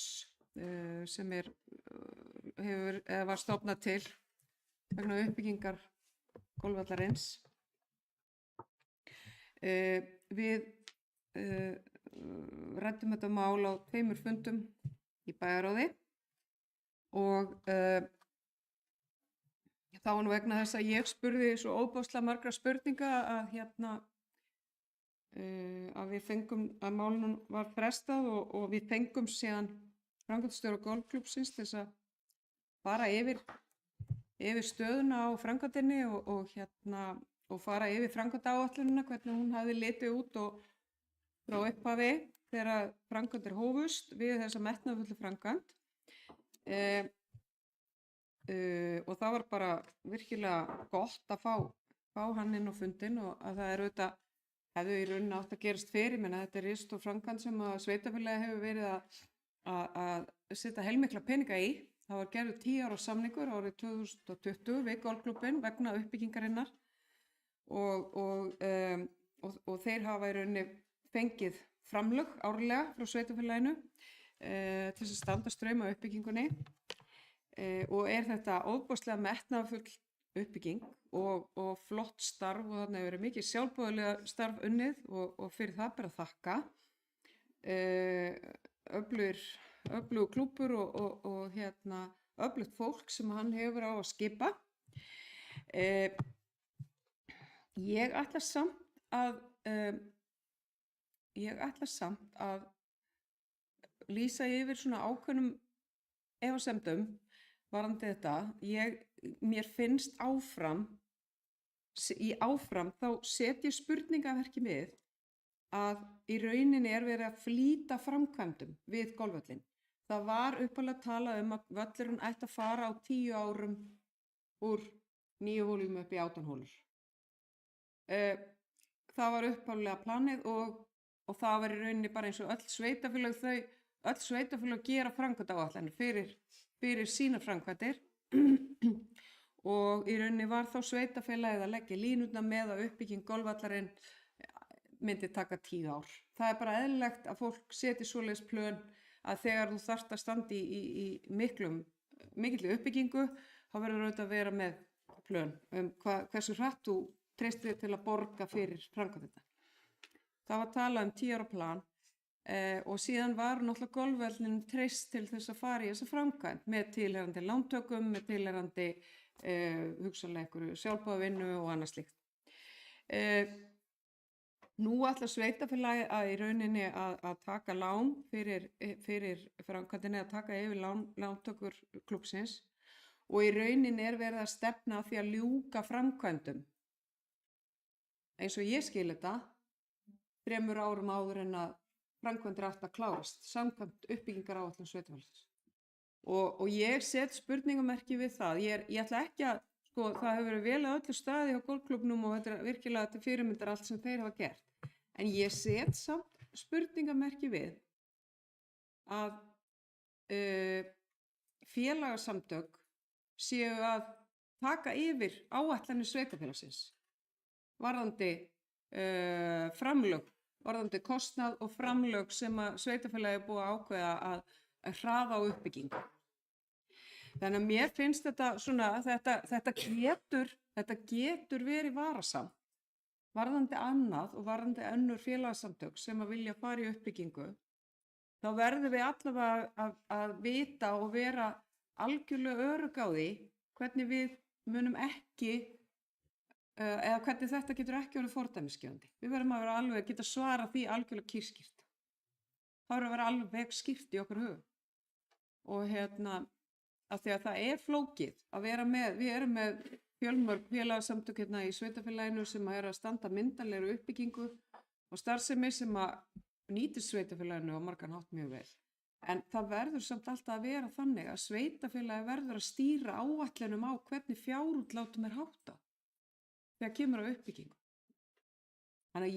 S5: sem var stofnað til vegna uppbyggingar golfvallarins. Við ræddum þetta mál á 2 fundum í bæjarráði og Það var nú vegna þess að ég spurði svo óbáslega margra spurninga að við fengum, að málunum var frestað og við fengum síðan framkvæmdastjóra golfklúbbsins til þess að fara yfir stöðuna á framkvæmdinni og fara yfir framkvæmdaáætlunina, hvernig hún hafði litið út og frá upphafi þegar framkvæmdir hófust við þessa metnaðarfullu framkvæmd. Og það var bara virkilega gott að fá hann inn á fundin og að það auðvitað hefðu í rauninni átt að gerast fyrir, menn að þetta er risastór framkvæmd sem að sveitarfélagið hefur verið að setja heilmikla peninga í. Það var gerður 10 ára samningur árið 2020 við golfklúbbinn vegna uppbyggingarinnar og þeir hafa í rauninni fengið framlög árlega frá sveitarfélaginu til þess að standa straum af uppbyggingunni. Og þetta ofboðslega metnaðarfull uppbygging og flott starf og þarna hefur verið mikið sjálfboðaliða starf unnið og fyrir það bara að þakka. Öflugur klúbbur og öflugt fólk sem hann hefur á að skipa. Ég ætla samt að lýsa yfir svona ákveðnum efasemdum varðandi þetta. Mér finnst áfram þá setja spurningamerki við að í rauninni er verið að flýta framkvæmdum við golfvöllinn. Það var upphaflega talað um að völlurinn ætti að fara á 10 árum úr 9 hólum upp í 18 hólur. Það var upphaflega planið og það var í rauninni bara eins og öll sveitafélög gera framkvæmdaáætlanir fyrir sína framkvæmdir og í rauninni var þá sveitafélagið að leggja línurnar með að uppbygging golfvallarinn myndi taka 10 ár. Það er bara eðlilegt að fólk setji svoleiðis plön að þegar þú þarft að standa í mikilli uppbyggingu þá verður auðvitað að vera með plön hversu hratt þú treystir þig til að borga fyrir framkvæmdina. Það var talað 10 ára plan og síðan var náttúrulega golfvöllurinn treyst til þess að fara í þessa framkvæmd með tilheyrandi lántökum, með tilheyrandi hugsanlega einhverju sjálfboðavinnu og annað slíkt. Nú ætlar sveitarfélagið að í rauninni að taka lán fyrir framkvæmdinni, að taka yfir lántökur klúbbsins og í rauninni er verið að stefna að því að ljúka framkvæmdum. Eins og ég skil þetta 3 árum áður en að framkvæmdir átt að klárast samkvæmt uppbyggingaráætlun sveitarfélagsins. Og ég set spurningamerki við það. Ég ætla ekki að, það hefur verið vel á öllu staði hjá golfklúbbnum og þetta er virkilega til fyrirmyndar allt sem þeir hafa gert. En ég set samt spurningamerki við að félagasamtök séu að taka yfir áætlanir sveitarfélagsins varðandi framlög, varðandi kostnað og framlög sem að sveitarfélagið er búið að ákveða að hraða á uppbyggingu. Þannig að mér finnst þetta svona, þetta getur verið varasamt varðandi annað og varðandi önnur félagasamtök sem að vilja fara í uppbyggingu. Þá verðum við allavega að vita og vera algjörlega örugg á því hvernig við munum ekki eða hvernig þetta getur ekki verið fordæmisgefandi. Við verðum að vera alveg að geta svara því algjörlega kýrskýrt. Það verður að vera alveg skýrt í okkar hug. Og af því að það er flókið að vera með, við erum með fjölmörg félagasamtök í sveitarfélaginu sem að standa myndarlegri uppbyggingu og starfsemi sem að nýtir sveitarfélaginu á margan hátt mjög vel. En það verður samt alltaf að vera þannig að sveitarfélagi verður að stýra áætlunum á hvernig fjárútlátum er háttað þegar kemur á uppbyggingu. Þannig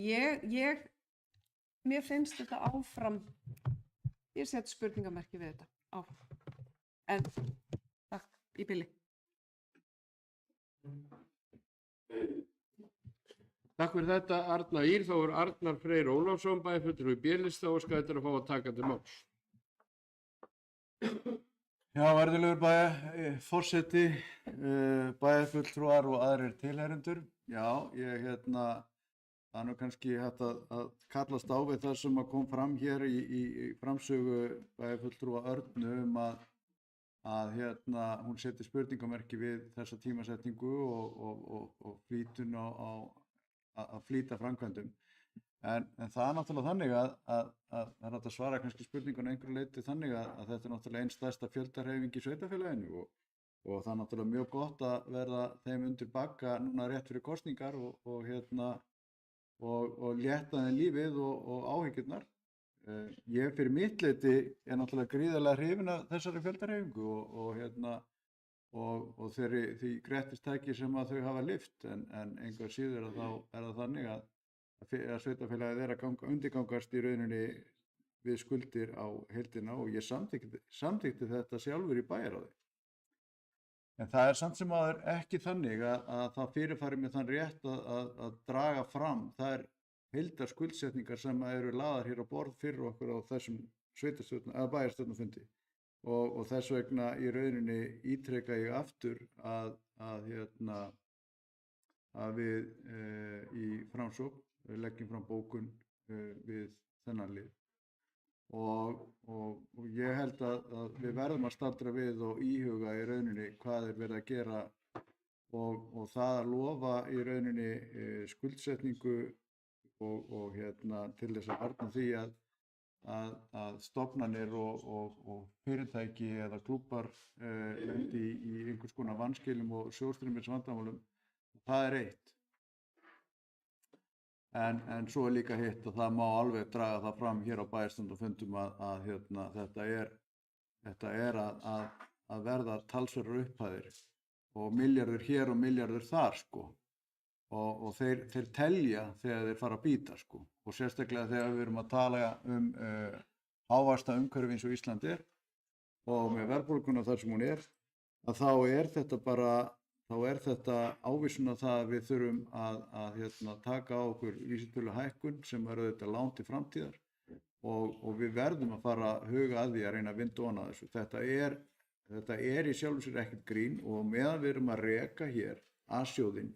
S5: að mér finnst þetta áfram, ég set spurningamerki við þetta áfram. En takk í bili.
S1: Takk fyrir þetta Arna Ýr, þá er Arnar Freyr Ólafsson, bæjarfulltrúi í B-lista og skættir að fá að taka til máls.
S3: Já, verðulegur forseti, bæjarfulltrúar og aðrir tilheyrendur. Já, það er nú kannski hægt að kallast á við það sem kom fram hér í framsögu bæjarfulltrúa Örnu að hún seti spurningamerki við þessa tímasetningu og flýtun að flýta framkvæmdum. En það er náttúrulega þannig að það er hægt að svara kannski spurningunum einhverju leyti þannig að þetta er náttúrulega einn stærsta fjöldahreyfing í sveitarfélaginu og það er náttúrulega mjög gott að verða þeim undir bagga núna rétt fyrir kosningar og létta þeim lífið og áhyggjurnar. Ég fyrir mitt leyti er náttúrulega gríðarlega hrifinn af þessari fjöldahreyfingu og því grettistæki sem að þau hafa lyft en engu að síður að þá er það þannig að sveitarfélagið er að undirgangast í rauninni við skuldir á heildina og ég samþykkti þetta sjálfur í bæjarráði. En það er samt sem áður ekki þannig að það fyrirfari með þann rétt að draga fram þær heildarskuldsetningar sem eru lagðar hér á borð fyrir okkur á þessum bæjarstjórnarfundi og þess vegna í rauninni ítreka ég aftur að við í Framsókn leggjum fram bókun við þennan lið og ég held að við verðum að staldra við og íhuga í rauninni hvað er verið að gera og það að lofa í rauninni skuldsetningu og til þess að varna því að stofnanir og fyrirtæki eða klúbbar lendi í einhvers konar vanskilum og sjóðstreymisvandamálum. Það er eitt. En svo er líka hitt og það má alveg draga það fram hér á bæjarstjórnarfundum að þetta er að verða talsverðar upphæðir og milljarður hér og milljarður þar og þeir telja þegar þeir fara að bíta og sérstaklega þegar við erum að tala hávaxta umhverfi eins og Ísland er og með verðbólguna þar sem hún er að þá er þetta ávísun á það að við þurfum að taka á okkur vísitölu hækkun sem er auðvitað lán til framtíðar og við verðum að fara að huga að því að reyna að vinda ofan af þessu. Þetta er í sjálfu sér ekkert grín og meðan við erum að reka hér A-sjóðinn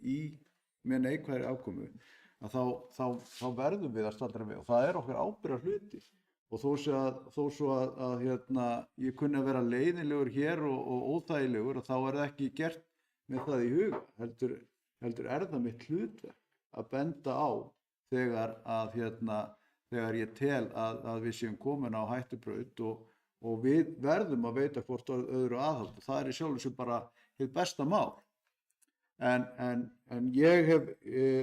S3: með neikvæðri afkomu þá verðum við að staldra við og það er okkar ábyrgðarhluti og þó svo að ég kunni að vera leiðinlegur hér og óþægilegur og þá er það ekki gert með það í huga, heldur er það mitt hlutverk að benda á þegar ég tel að við séum komin á hættubraut og við verðum að veita hvort öðru aðhald og það er í sjálfu sér bara hið besta mál. En ég hef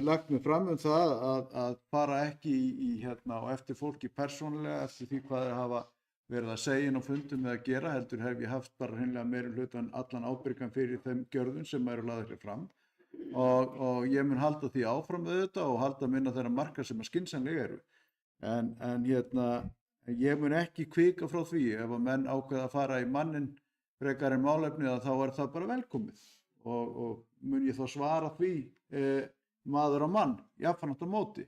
S3: lagt mig fram það að fara ekki og eftir fólki persónulega eftir því hvað þeir hafa verið að segja inn á fundum með að gera, heldur hef ég haft bara hreinlega meiri hlutan allan ábyrgan fyrir þeim gjörðum sem eru lagðir hér fram og ég mun halda því áfram auðvitað og halda minna þeirra marka sem að skynsamlega eru. En ég mun ekki hvika frá því ef að menn ákveða að fara í mannin frekar en málefni þá er það bara velkomið og mun ég þá svara því maður á mann, jafnframt á móti.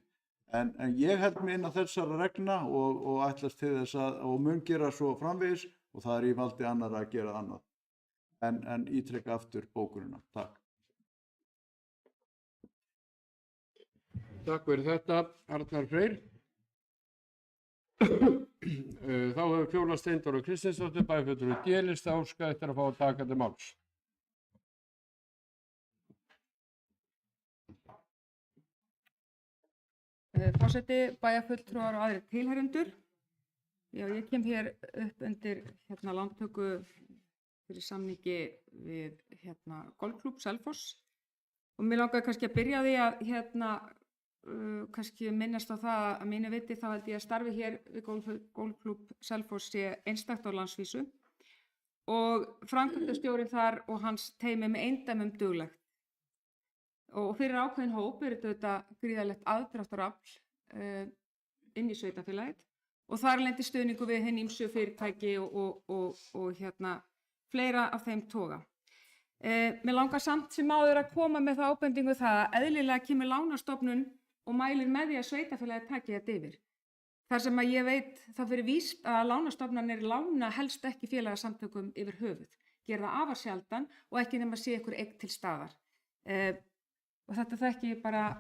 S3: En ég held mig inn á þessara reglna og ætlast til þess og mun gera svo framvegis og það er í valdi annarra að gera annað. En ítreka aftur bókunina. Takk.
S1: Takk fyrir þetta, Arnar Freyr. Þá hefur Fjóla Steindóra Kristinsdóttir bæjarfulltrúi D-lista óskað eftir að fá að taka til máls.
S6: Forseti, bæjarfulltrúar og aðrir tilheyrendur. Já, ég kem hér upp undir lántöku fyrir samningi við golfklúbb Selfoss og mér langaði kannski að byrja á því að kannski minnast á það að mínu viti þá held ég að starfi hér við golfklúbb Selfoss sé einstakt á landsvísu og framkvæmdastjórinn þar og hans teymi með eindæmum duglegt. Og fyrir ákveðin hóp er þetta gríðarlegt aðdráttarafl inn í sveitarfélagið og þar lendi stuðningu við hin ýmsu fyrirtæki og fleira af þeim toga. Mér langar samt sem áður að koma með það ábendingu það að eðlilega kemur lánastofnun og mælir með því að sveitarfélagið taki þetta yfir. Þar sem að ég veit það fyrir víst að lánastofnanir lána helst ekki félagasamtökum yfir höfuð, gera það afar sjaldan og ekki nema sé ykkur eign til staðar. Og þetta þekki ég bara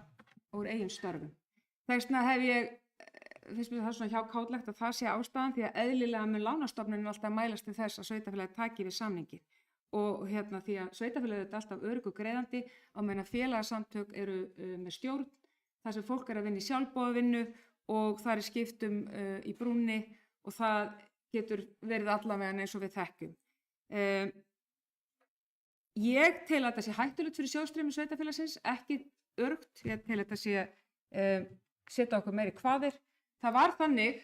S6: úr eigin störfum. Þess vegna hef ég finnst mér það svona hjákátlegt að það sé ástæðan því að eðlilega mun lánastofnunin alltaf mælast til þess að sveitafélagi taki við samningi og því að sveitafélagi er alltaf örugg og greiðandi á meðan félagasamtök eru með stjórn þar sem fólk er að vinna í sjálfboðavinnu og það er skiptum í brúnni og það getur verið allavega eins og við þekkjum. Ég tel að þetta sé hættulegt fyrir sjóðstreymi sveitafélagsins, ekki öruggt, ég tel að þetta sé setja okkur meiri kvaðir. Það var þannig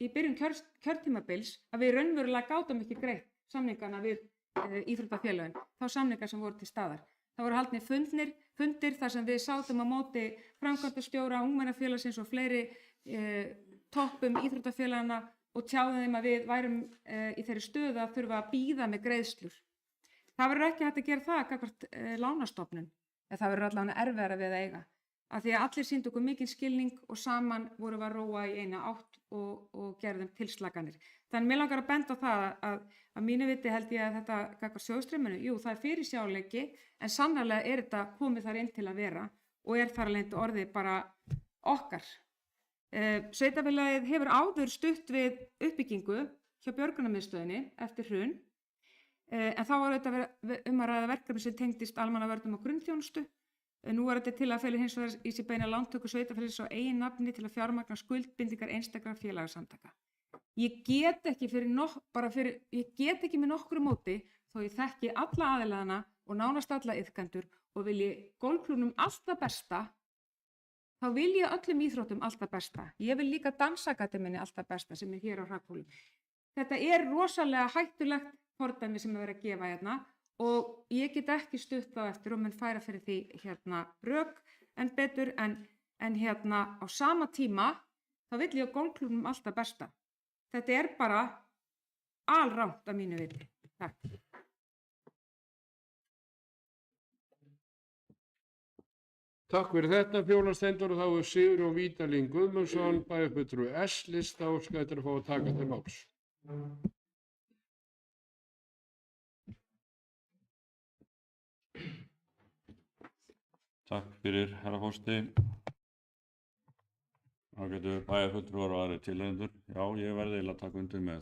S6: í byrjun kjörtímabils að við raunverulega gátum ekki greitt samningana við íþróttafélögin, þá samningar sem voru til staðar. Það voru haldnir fundir þar sem við sátum á móti framkvæmdastjóra, ungmennafélagsins og fleiri toppum íþróttafélagana og tjáðum þeim að við værum í þeirri stöðu að þurfa að bíða með greiðslur. Það verður ekki hægt að gera það gagnvart lánastofnun, en það verður allavega erfiðara við að eiga. Af því að allir sýndu okkur mikinn skilning og saman vorum við að róa í eina átt og gerðum tilslaganir. Þannig mér langar að benda á það að mínu viti held ég að þetta gagnvart sjóðstreyminu, jú það er fyrirsjáanleiki en sannarlega er þetta komið þar inn til að vera og er þar alveg orðið bara okkar. Sveitafélagið hefur áður stutt við uppbyggingu hjá björgunarmiðstöðinni eftir hrun en þá var þetta að ræða verkefni sem tengdist almannavörnum og grunnþjónustu. Nú er þetta til að fela hins vegar í sig beina lántöku sveitafélagsins á eigin nafni til að fjármagna skuldbindingar einstakra félagasamtaka. Ég get ekki með nokkru móti þó ég þekki alla aðilaðana og nánast alla iðkendur og vilji golfklúbnum allt það besta, þá vil ég öllum íþróttum allt það besta. Ég vil líka dansakademíunni allt það besta sem er hér á Hrafnhólum. Þetta er rosalega hættulegt fordæmi sem er verið að gefa hérna og ég get ekki stutt þá eftir og mun færa fyrir því rök en betur en á sama tíma þá vill ég á golfklúbnum allt það besta. Þetta er bara alrangt að mínu viti. Takk.
S1: Takk fyrir þetta Fjólanstendur og þá er Sigurjón Vídalín Guðmundsson, bæjarfulltrúi S-lista og skættir að fá að taka til máls.
S7: Takk fyrir, herra forseti. Ágætu bæjarfulltrúar og aðrir tilheyrendur. Já, ég verði eiginlega að taka undir með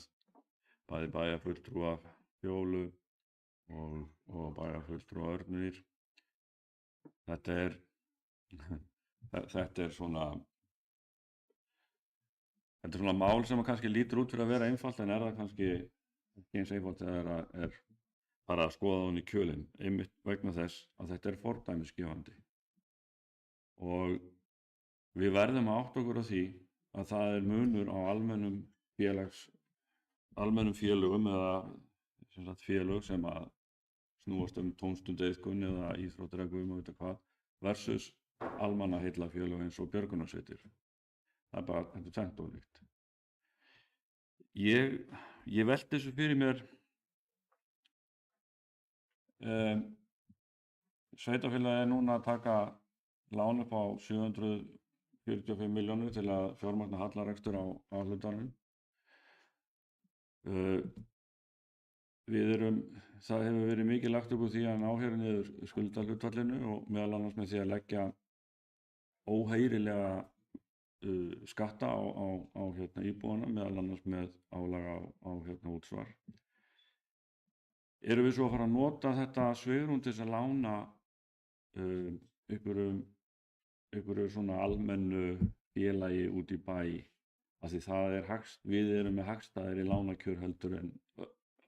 S7: bæði bæjarfulltrúa Fjólu og bæjarfulltrúa Örnir. Þetta er svona mál sem kannski lítur út fyrir að vera einfalt en er það kannski ekki eins einfalt þegar það er bara að skoða hún í kjölinn, einmitt vegna þess að þetta er fordæmisgefandi. Og við verðum að átta okkur á því að það er munur á almennum félögum eða félög sem að snúast tómstundaiðkun eða íþróttareglum og veit hvað versus almannaheillafélög eins og björgunarsveitir. Það er bara, þetta er tvennt ólíkt. Ég velti þessu fyrir mér Sveitafélagið er núna að taka lán upp á 745 milljónir til að fjármagna hallarekstur á hlutanum. Það hefur verið mikið lagt upp úr því að ná hér niður skuldahlutfallinu og meðal annars með því að leggja óheyrilega skatta á íbúana, meðal annars með álag á útsvar. Erum við svo að fara að nota þetta svigrúm til þess að lána einhverju svona almennu félagi út í bæ af því það er við erum með hagstæðari lánakjör heldur en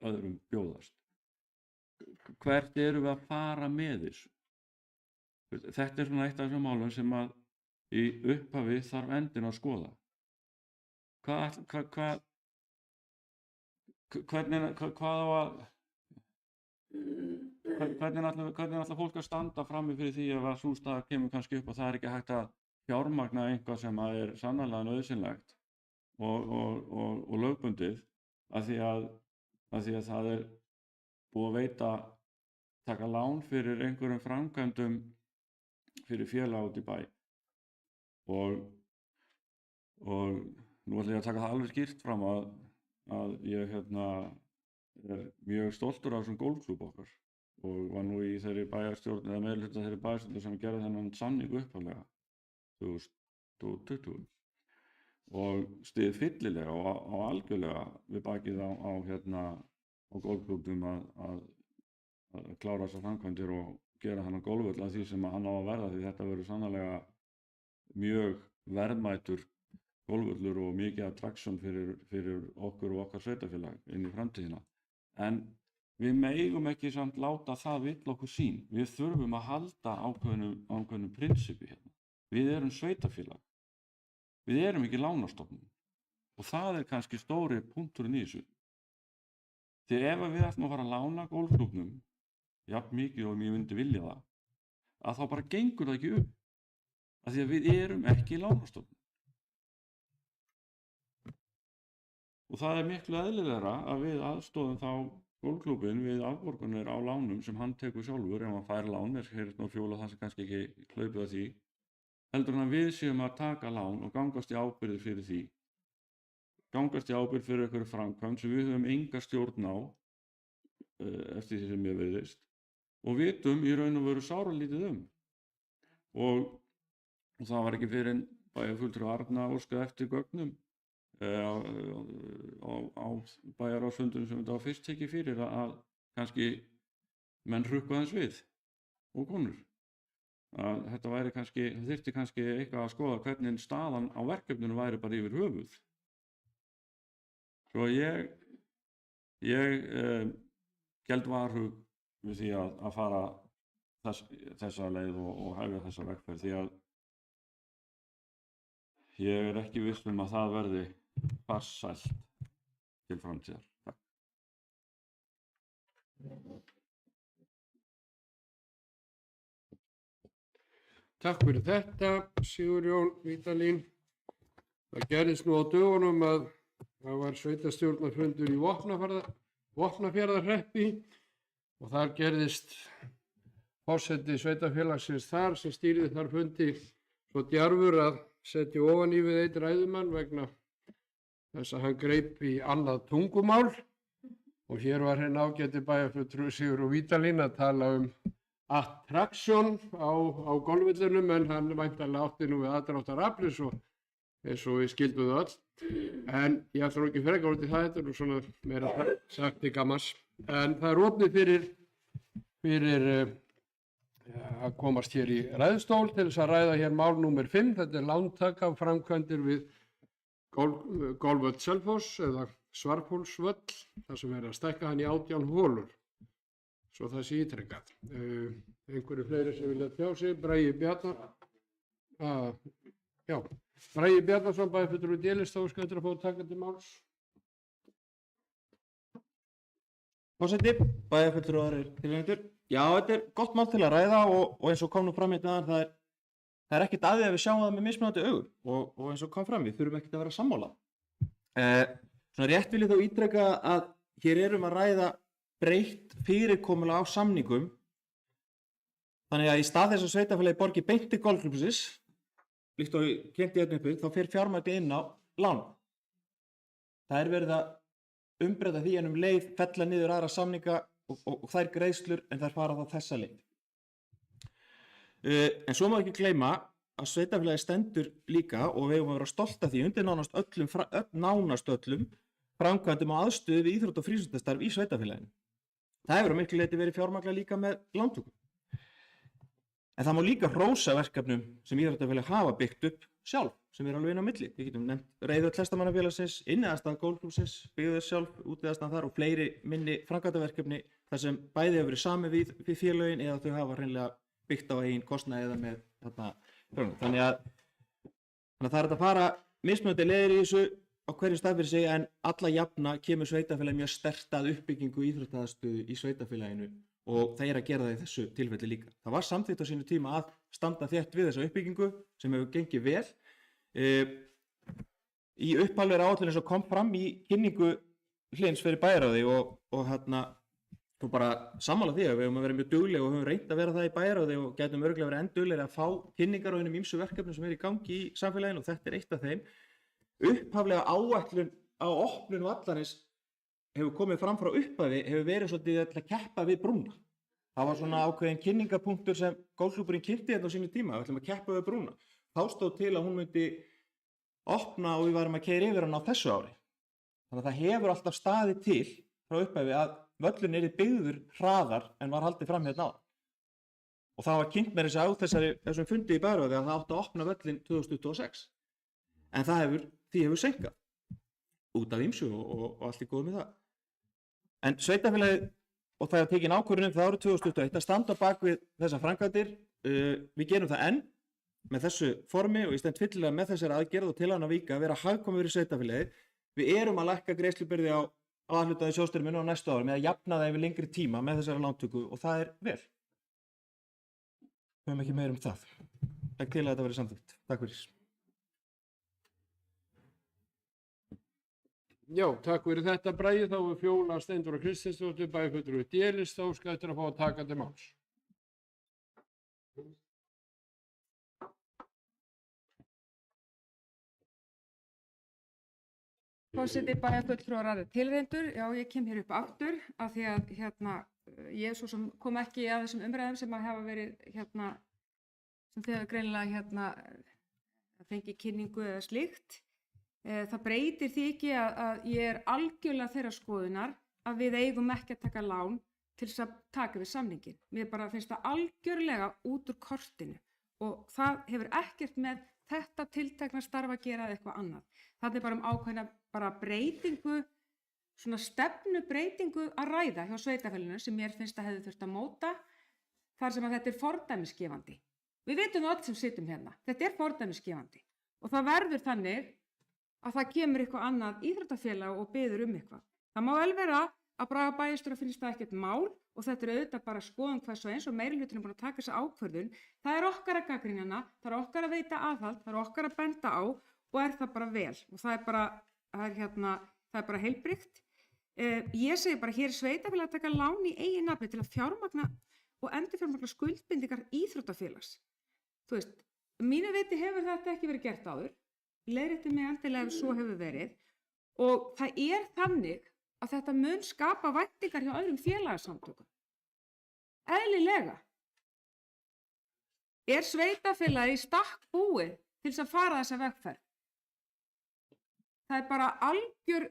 S7: öðrum bjóðast. Hvert erum við að fara með þessu? Þetta er svona eitt af þessum málum sem að í upphafi þarf endinn að skoða. Hvernig ætla fólk að standa frammi fyrir því ef að sú staða kemur kannski upp og það er ekki hægt að fjármagna eitthvað sem er sannarlega nauðsynlegt og lögbundið af því að það er búið að taka lán fyrir einhverjum framkvæmdum fyrir félag út í bæ og nú ætla ég að taka það alveg skýrt fram að ég er mjög stoltur af þessum golfklúbb okkar og var nú í þeirri bæjarstjórn eða meðhluta þeirri bæjarstjórn sem gerði þennan samning upphaflega 2020. og styð fyllilega og algjörlega við bakið á golfklúbbum að klára þessar framkvæmdir og gera hann golfvöll að því sem hann á að verða, því þetta verður sannarlega mjög verðmætur golfvöllur og mikið attraction fyrir okkur og okkar sveitarfélag inn í framtíðina. En við megum ekki samt láta það vill okkur sín. Við þurfum að halda ákveðnu prinsipi hérna. Við erum sveitarfélag. Við erum ekki lánastofnun. Og það er kannski stóri punkturinn í þessu. Því ef við ætlum að fara að lána golfklúbbnum, jafn mikið og ég myndi vilja það, að þá bara gengur það ekki upp. Af því að við erum ekki lánastofnun. Og það er miklu eðlilegra að við aðstoðum þá golfklúbbinn við afborganir á lánum sem hann tekur sjálfur ef hann fær lán, heyrist nú fjóla það sem kannski ekki hlaupið að því, heldur hann að við séum að taka lán og gangast í ábyrgð fyrir því. Gangast í ábyrgð fyrir einhverju framkvæmd sem við höfum enga stjórn á eftir því sem ég virðist og vitum í raun og veru sáralítið um. Og það var ekki fyrir en bæjarfulltrúi Arna óskaði eftir gögnum á bæjarráðsfundunum sem þetta var fyrst tekið fyrir að kannski menn hrukku aðeins við og konur. Að þetta væri kannski, það þyrfti kannski eitthvað að skoða hvernig staðan á verkefninu væri bara yfir höfuð. Svo ég geld varhug við því að fara þessa leið og hefja þessa vegferð því að ég er ekki viss um að það verði farsælt til framtíðar. Takk.
S1: Takk fyrir þetta, Sigurjón Vídalín. Það gerðist nú á dögunum að það var sveitarstjórnarfundur í Vopnafjarðarhreppi og þar gerðist forseti sveitarfélagsins þar sem stýrði þar fundi svo djarfur að setja ofan í við einn ræðumann vegna þess að hann greip í annað tungumál og hér var henn ágæti bæjarfulltrúi Sigurjón Vídalín að tala attraction á golfvellinum en hann væntanlega átti nú við aðdráttarafl eins og við skildum það öll. En ég ætla nú ekki frekar út í það, þetta er nú svona meira sagt til gamans. En það er opnið fyrir að komast hér í ræðustól til þess að ræða hér mál númer 5. Þetta er lántaka af framkvæmdir við golfvöll Selfoss eða Svarfhólsvöll, þar sem er að stækka hann í 18 holur. Svo það sé ítrekkað. Einhverju fleiri sem vilja tjá sig, Bragi Bjarnason, bæjarfulltrúi D-lista, þá skautur að fá að taka til máls.
S2: Forseti, bæjarfulltrúar tilnefndur. Já, þetta er gott mál til að ræða og eins og kom nú fram í dag, það er ekkert að því að við sjáum það með mismunandi augum og eins og kom fram, við þurfum ekkert að vera sammála. Svona rétt vil ég þó ítreka að hér erum að ræða breytt fyrirkomulag á samningum þannig að í stað þess að sveitarfélagi borgi beint til golfklúbbsins líkt og kynnti hérna uppi, þá fer fjármagn inn á lán. Það er verið að umbreyta því en leið fella niður aðra samninga og þær greiðslur en þær fara þá þessa leið. En svo má ekki gleyma að sveitarfélagi stendur líka og við höfum að vera stolt af því undir nánast öllum framkvæmdum á aðstöðu við íþrótta- og frístundastarf í sveitarfélaginu. Það hefur að miklu leyti verið fjármagnað líka með lántökum. En það má líka hrósa verkefnum sem íþróttafélög hafa byggt upp sjálf, sem er alveg inn á milli. Við getum nefnt Reiðhöll Hestamannafélagsins, inniaðstæða golfklúbbsins, byggðu þess sjálf, útiaðstæðan þar og fleiri minni framkvæmdaverkefni þar sem bæði hefur verið samið við félögin eða þau hafa hreinlega byggt á eigin kostnaði eða með þannig að það er að fara mismunandi leiðir í þessu á hverju stað fyrir sig en alla jafna kemur sveitarfélagi mjög sterkt að uppbyggingu íþróttaaðstöðu í sveitarfélaginu og það er að gera það í þessu tilfelli líka. Það var samþykkt á sínu tíma að standa þétt við þessa uppbyggingu sem hefur gengið vel. Í upphaflegri áætlun eins og kom fram í kynningu Hlyns fyrir bæjarráði og bara sammála því að við höfum að vera mjög dugleg og höfum reynt að vera það í bæjarráði og gætum örugglega verið enn duglegri að fá kynningar á hinum ýmsu verkefnum sem eru í gangi í samfélaginu og þetta er eitt af þeim. Upphaflega áætlun á opnun vallarins hefur komið fram frá upphafi hefur verið svolítið að keppa við brúna. Það var svona ákveðin kynningapunktur sem golfklúbburinn kynnti hérna á sínu tíma, við ætlum að keppa við brúna. Þá stóð til að hún myndi opna og við værum að keyra yfir hann á þessu ári. Þannig að það hefur alltaf staðið til frá upphafi að völlurinn yrði byggður hraðar en var haldið fram hérna á. Og það var kynnt með þessum fundi í Bæjarráði að það átti að opna völlinn 2026. En því hefur seinkað út af ýmsu og allt í góðu með það. En sveitarfélagið, og það er tekin ákvörðun það árið 2021 að standa á bak við þessar framkvæmdir. Við gerum það enn með þessu formi og ég stend fyllilega með þessari aðgerð og til hann að víka að vera hagkvæmur fyrir sveitarfélagið. Við erum að lækka greiðslubyrði á aðhlutaði sjóðstyrminu á næstu ári með að jafna það yfir lengri tíma með þessari lántöku og það er vel. Við höfum ekki meira það. Takk til að þetta verið samþykkt. Takk fyrir.
S1: Já, takk fyrir þetta Bragi. Þá er Fjóla Steindóra Kristinsdóttir, bæjarfulltrúi D-lista, og óskar eftir að fá að taka til máls.
S6: Forseti, bæjarfulltrúar aðrir tilreyndur, já ég kem hér upp aftur af því að ég svo sem kom ekki að þessum umræðum sem að hafa verið sem þið hafa greinilega fengið kynningu eða slíkt. Það breytir því ekki að ég er algjörlega þeirra skoðunar að við eigum ekki að taka lán til þess að taka við samningin. Mér bara finnst það algjörlega út úr kortinu og það hefur ekkert með þetta tiltekna starf að gera eða eitthvað annað. Það er bara ákveðna breytingu, svona stefnubreytingu að ræða hjá sveitarfélaginu sem mér finnst að hefði þurft að móta þar sem að þetta er fordæmisgefandi. Við vitum öll sem sitjum hérna, þetta er fordæmisgefandi og það verður þannig að það kemur eitthvað annað íþróttafélag og biður eitthvað. Það má vel vera að Braga bæjarstjóra finnst það ekkert mál og þetta er auðvitað bara skoðun hvers og eins og meirihlutinn er búin að taka þessa ákvörðun. Það er okkar að gagnrýna hana, það er okkar að veita aðhald, það er okkar að benda á og er það bara vel og það er bara heilbrigt. Ég segi bara hér sveitarfélag að taka lán í eigin nafni til að fjármagna og endurfjármagna skuldbindingar íþróttafélags. Þú veist, mínu viti hefur þetta ekki verið gert áður, leiðréttið mig endilega ef svo hefur verið og það er þannig að þetta mun skapa væntingar hjá öðrum félagasamtökum. Eðlilega. Er sveitarfélagið í stakk búið til þess að fara þessa vegferð? Það er bara algjör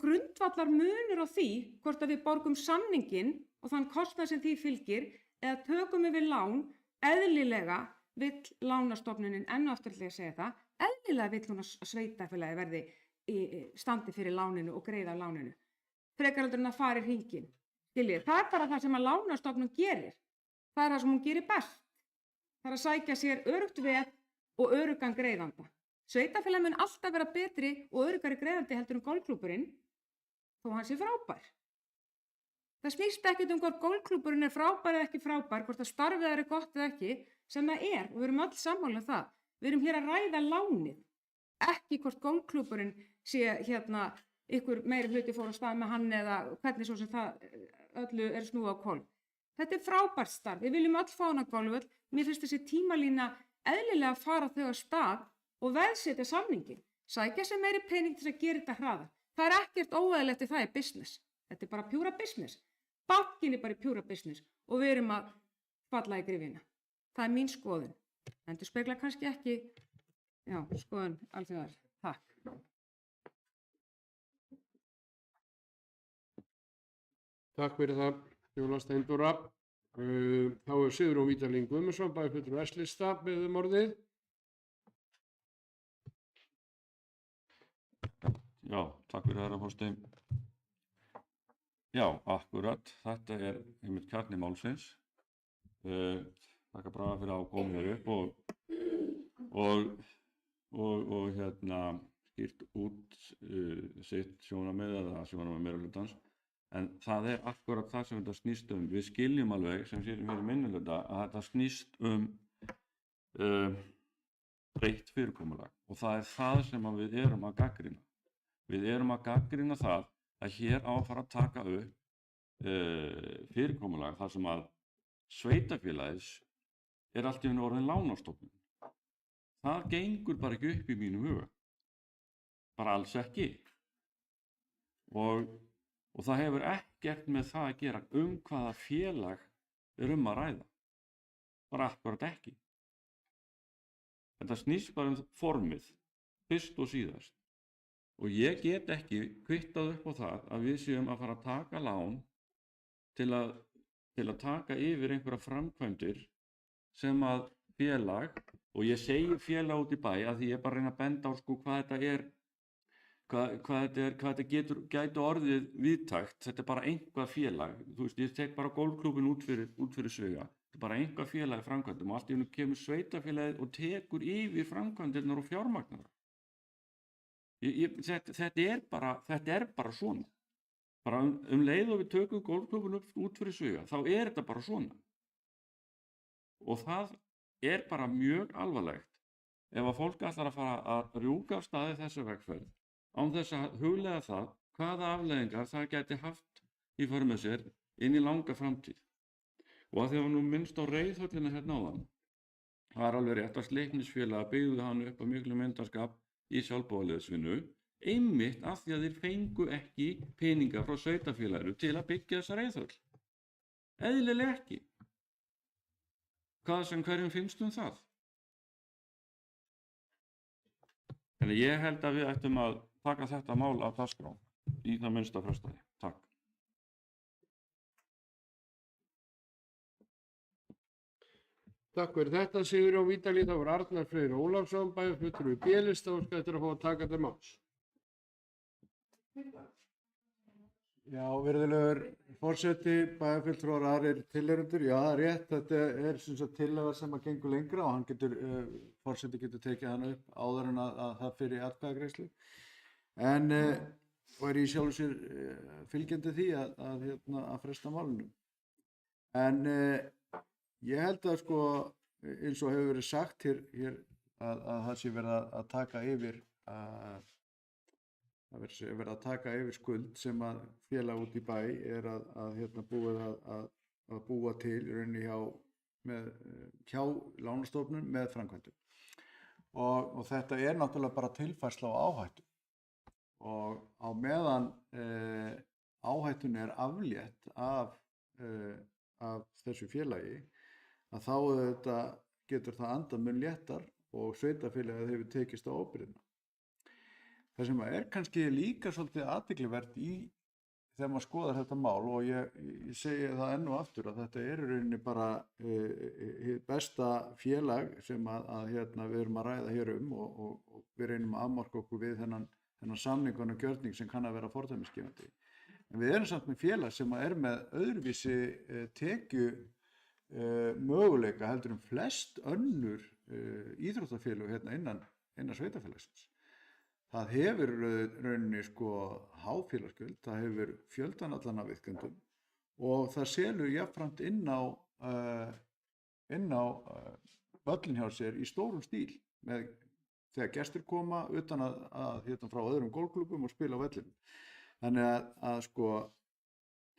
S6: grundvallar munur á því hvort að við borgum samningin og þann kostnað sem því fylgir eða tökum við lán. Eðlilega vill lánastofnunin, enn og aftur ætla ég að segja það, eðlilega vill hún að sveitarfélagið verði standi fyrir láninu og greiða af láninu. Frekar heldur en að fara í hringinn. Skiljið, það er bara það sem að lánastofnun gerir. Það er það sem hún gerir best. Það er að sækja sér öruggt veð og öruggan greiðanda. Sveitarfélagið mun alltaf vera betri og öruggari greiðandi heldur golfklúbburinn þó hann sé frábær. Það snýst ekkert hvort golfklúbburinn er frábær eða ekki frábær, hvort að starfið er gott eða ekki, sem það er og við erum öll sammála um það. Við erum hér að ræða lánið, ekki hvort golfklúbburinn sé ykkur meiri hluti fór á stað með hann eða hvernig svo sem það öllu er snúið á hvolf. Þetta er frábært starf, við viljum öll fá hana golfvöll, mér finnst þessi tímalína eðlilega að fara þau á stað og veðsetja samningin, sækja sem meiri pening til að gera þetta hraðar. Það er ekkert óeðlilegt það er business, þetta er bara pjúra business. Bankinn er bara pjúra business og við erum að falla í grifina. Það er mín skoðun, endurspeglar kannski ekki, skoðun alþjóðar. Takk.
S1: Takk fyrir það, Fjóla Steindóra. Þá er Sigurjón Vídalín Guðmundsson, bæjarfulltrúi S-lista, beðið orðið.
S7: Já, takk fyrir það, forseti. Já, akkurat. Þetta er einmitt kjarni málsins. Þakka Braga fyrir að koma hér upp og skýrt út sitt sjónarmið eða sjónarmið meirihlutans. En það er akkurat það sem þetta snýst Við skiljum alveg sem sýtum hér í minnihluta að þetta snýst breytt fyrirkomulag og það er það sem við erum að gagnrýna. Við erum að gagnrýna það að hér á að fara að taka upp fyrirkomulag þar sem að sveitarfélagis er allt í einu orðin lánastofnun. Það gengur bara ekki upp í mínum huga. Bara alls ekki. Og það hefur ekkert með það að gera hvaða félag er að ræða. Bara akkurat ekki. Þetta snýst bara formið. fyrst og síðast. Og ég get ekki kvittað upp á það að við séum að fara að taka lán til að taka yfir einhverja framkvæmdir sem að félag, og ég segi félag út í bæ að því ég er bara að reyna að benda á sko hvað þetta er, hvað þetta gæti orðið viðtækt. Þetta er bara einhvað félag, þú veist, ég tek bara golfklúbbinn út fyrir sviga, þetta er bara einhvað félag í framkvæmdum og allt í einu kemur sveitafélagið og tekur yfir framkvæmdirnar og fjármagnar. Þetta er bara svona. Bara leið og við tökum golfklúbbinn út fyrir sviga, þá er þetta bara svona. Og það er bara mjög alvarlegt ef að fólk ætlar að fara að rjúka af staði þessu vegferð án þess að huglega það hvaða afleiðingar það gæti haft í för með sér inn í langa framtíð. Og að því að nú minnst á reiðhöllina hérna áðan, það er alveg rétt að Sleipnisfélag byggði hann upp á miklu myndarskap í sjálfboðaliðsvinnu, einmitt af því að þeir fengu ekki peninga frá sveitarfélaginu til að byggja þessa reiðhöll. Eðlilega ekki. Hvað sem hverjum finnst það? En ég held að við ættum að taka þetta mál af dagskrá í það minnsta frestaði. Takk.
S1: Takk fyrir þetta, Sigurjón Vídalín. Það var Arnar Freyr Ólafsson, bæjarfulltrúi B-lista, og skættir að fá að taka þetta máls.
S3: Já, virðulegur forseti, bæjarfulltrúar aðrir tilheyrendur. Já, það er rétt, þetta er sem sagt tillaga sem að gengur lengra og hann getur, forseti getur tekið hann upp áður en að það fyrir atkvæðagreiðslu. En og er í sjálfu sér fylgjandi því að fresta málunum. En ég held að sko, eins og hefur verið sagt hér að það sé verið að taka yfir það verið að taka yfir skuld sem að félag út í bæ er búið að búa til í rauninni hjá lánastofnun með framkvæmdum. Og þetta er náttúrulega bara tilfærsla á áhættu. Og á meðan áhættun er aflétt af þessu félagi, að þá getur það andað mun léttar og sveitarfélagið hefur tekist á ábyrgðina. Það sem er kannski líka svolítið athyglivert þegar maður skoðar þetta mál, og ég segi það enn og aftur að þetta er í rauninni bara hið besta félag sem við erum að ræða hér og við reynum að afmarka okkur við þennan samningan og gjörning sem kann að vera fordæmisgefandi. En við erum samt með félag sem er með öðruvísi tekju möguleika heldur flest önnur íþróttafélög hérna innan sveitarfélagsins. Það hefur rauninni sko háfélagsgjöld, það hefur fjöldan allan af iðkendum og það selur jafnframt inn á völlin hjá sér í stórum stíl þegar gestir koma utan að frá öðrum golfklúbbum og spila á vellinum. Þannig að sko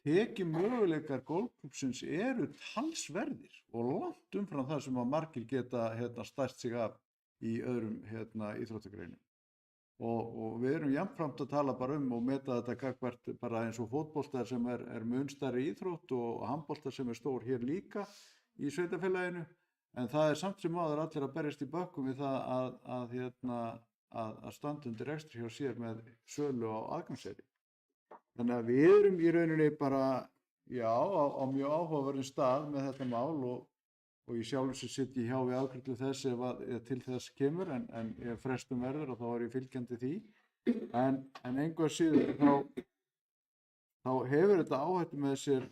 S3: tekið möguleikar golfklúbbsins eru talsverðir og langt umfram það sem að margir geta stært sig af í öðrum íþróttagreinum. Og við erum jafnframt að tala bara og meta þetta gagnvart bara eins og fótboltar sem er mun stærri íþrótt og handboltar sem er stór hér líka í sveitarfélaginu, en það er samt sem áður allir að berjast í bökkum við það að standa undir rekstri hjá sér með sölu á aðgangseyri. Þannig að við erum í rauninni bara á mjög áhugaverðum stað með þetta mál og ég sjálfur sem sitt hjá við afgreiðslu þess ef til þess kemur, en ef frestum verður og þá er ég fylgjandi því. En engu að síður þá hefur þetta áhættu með sér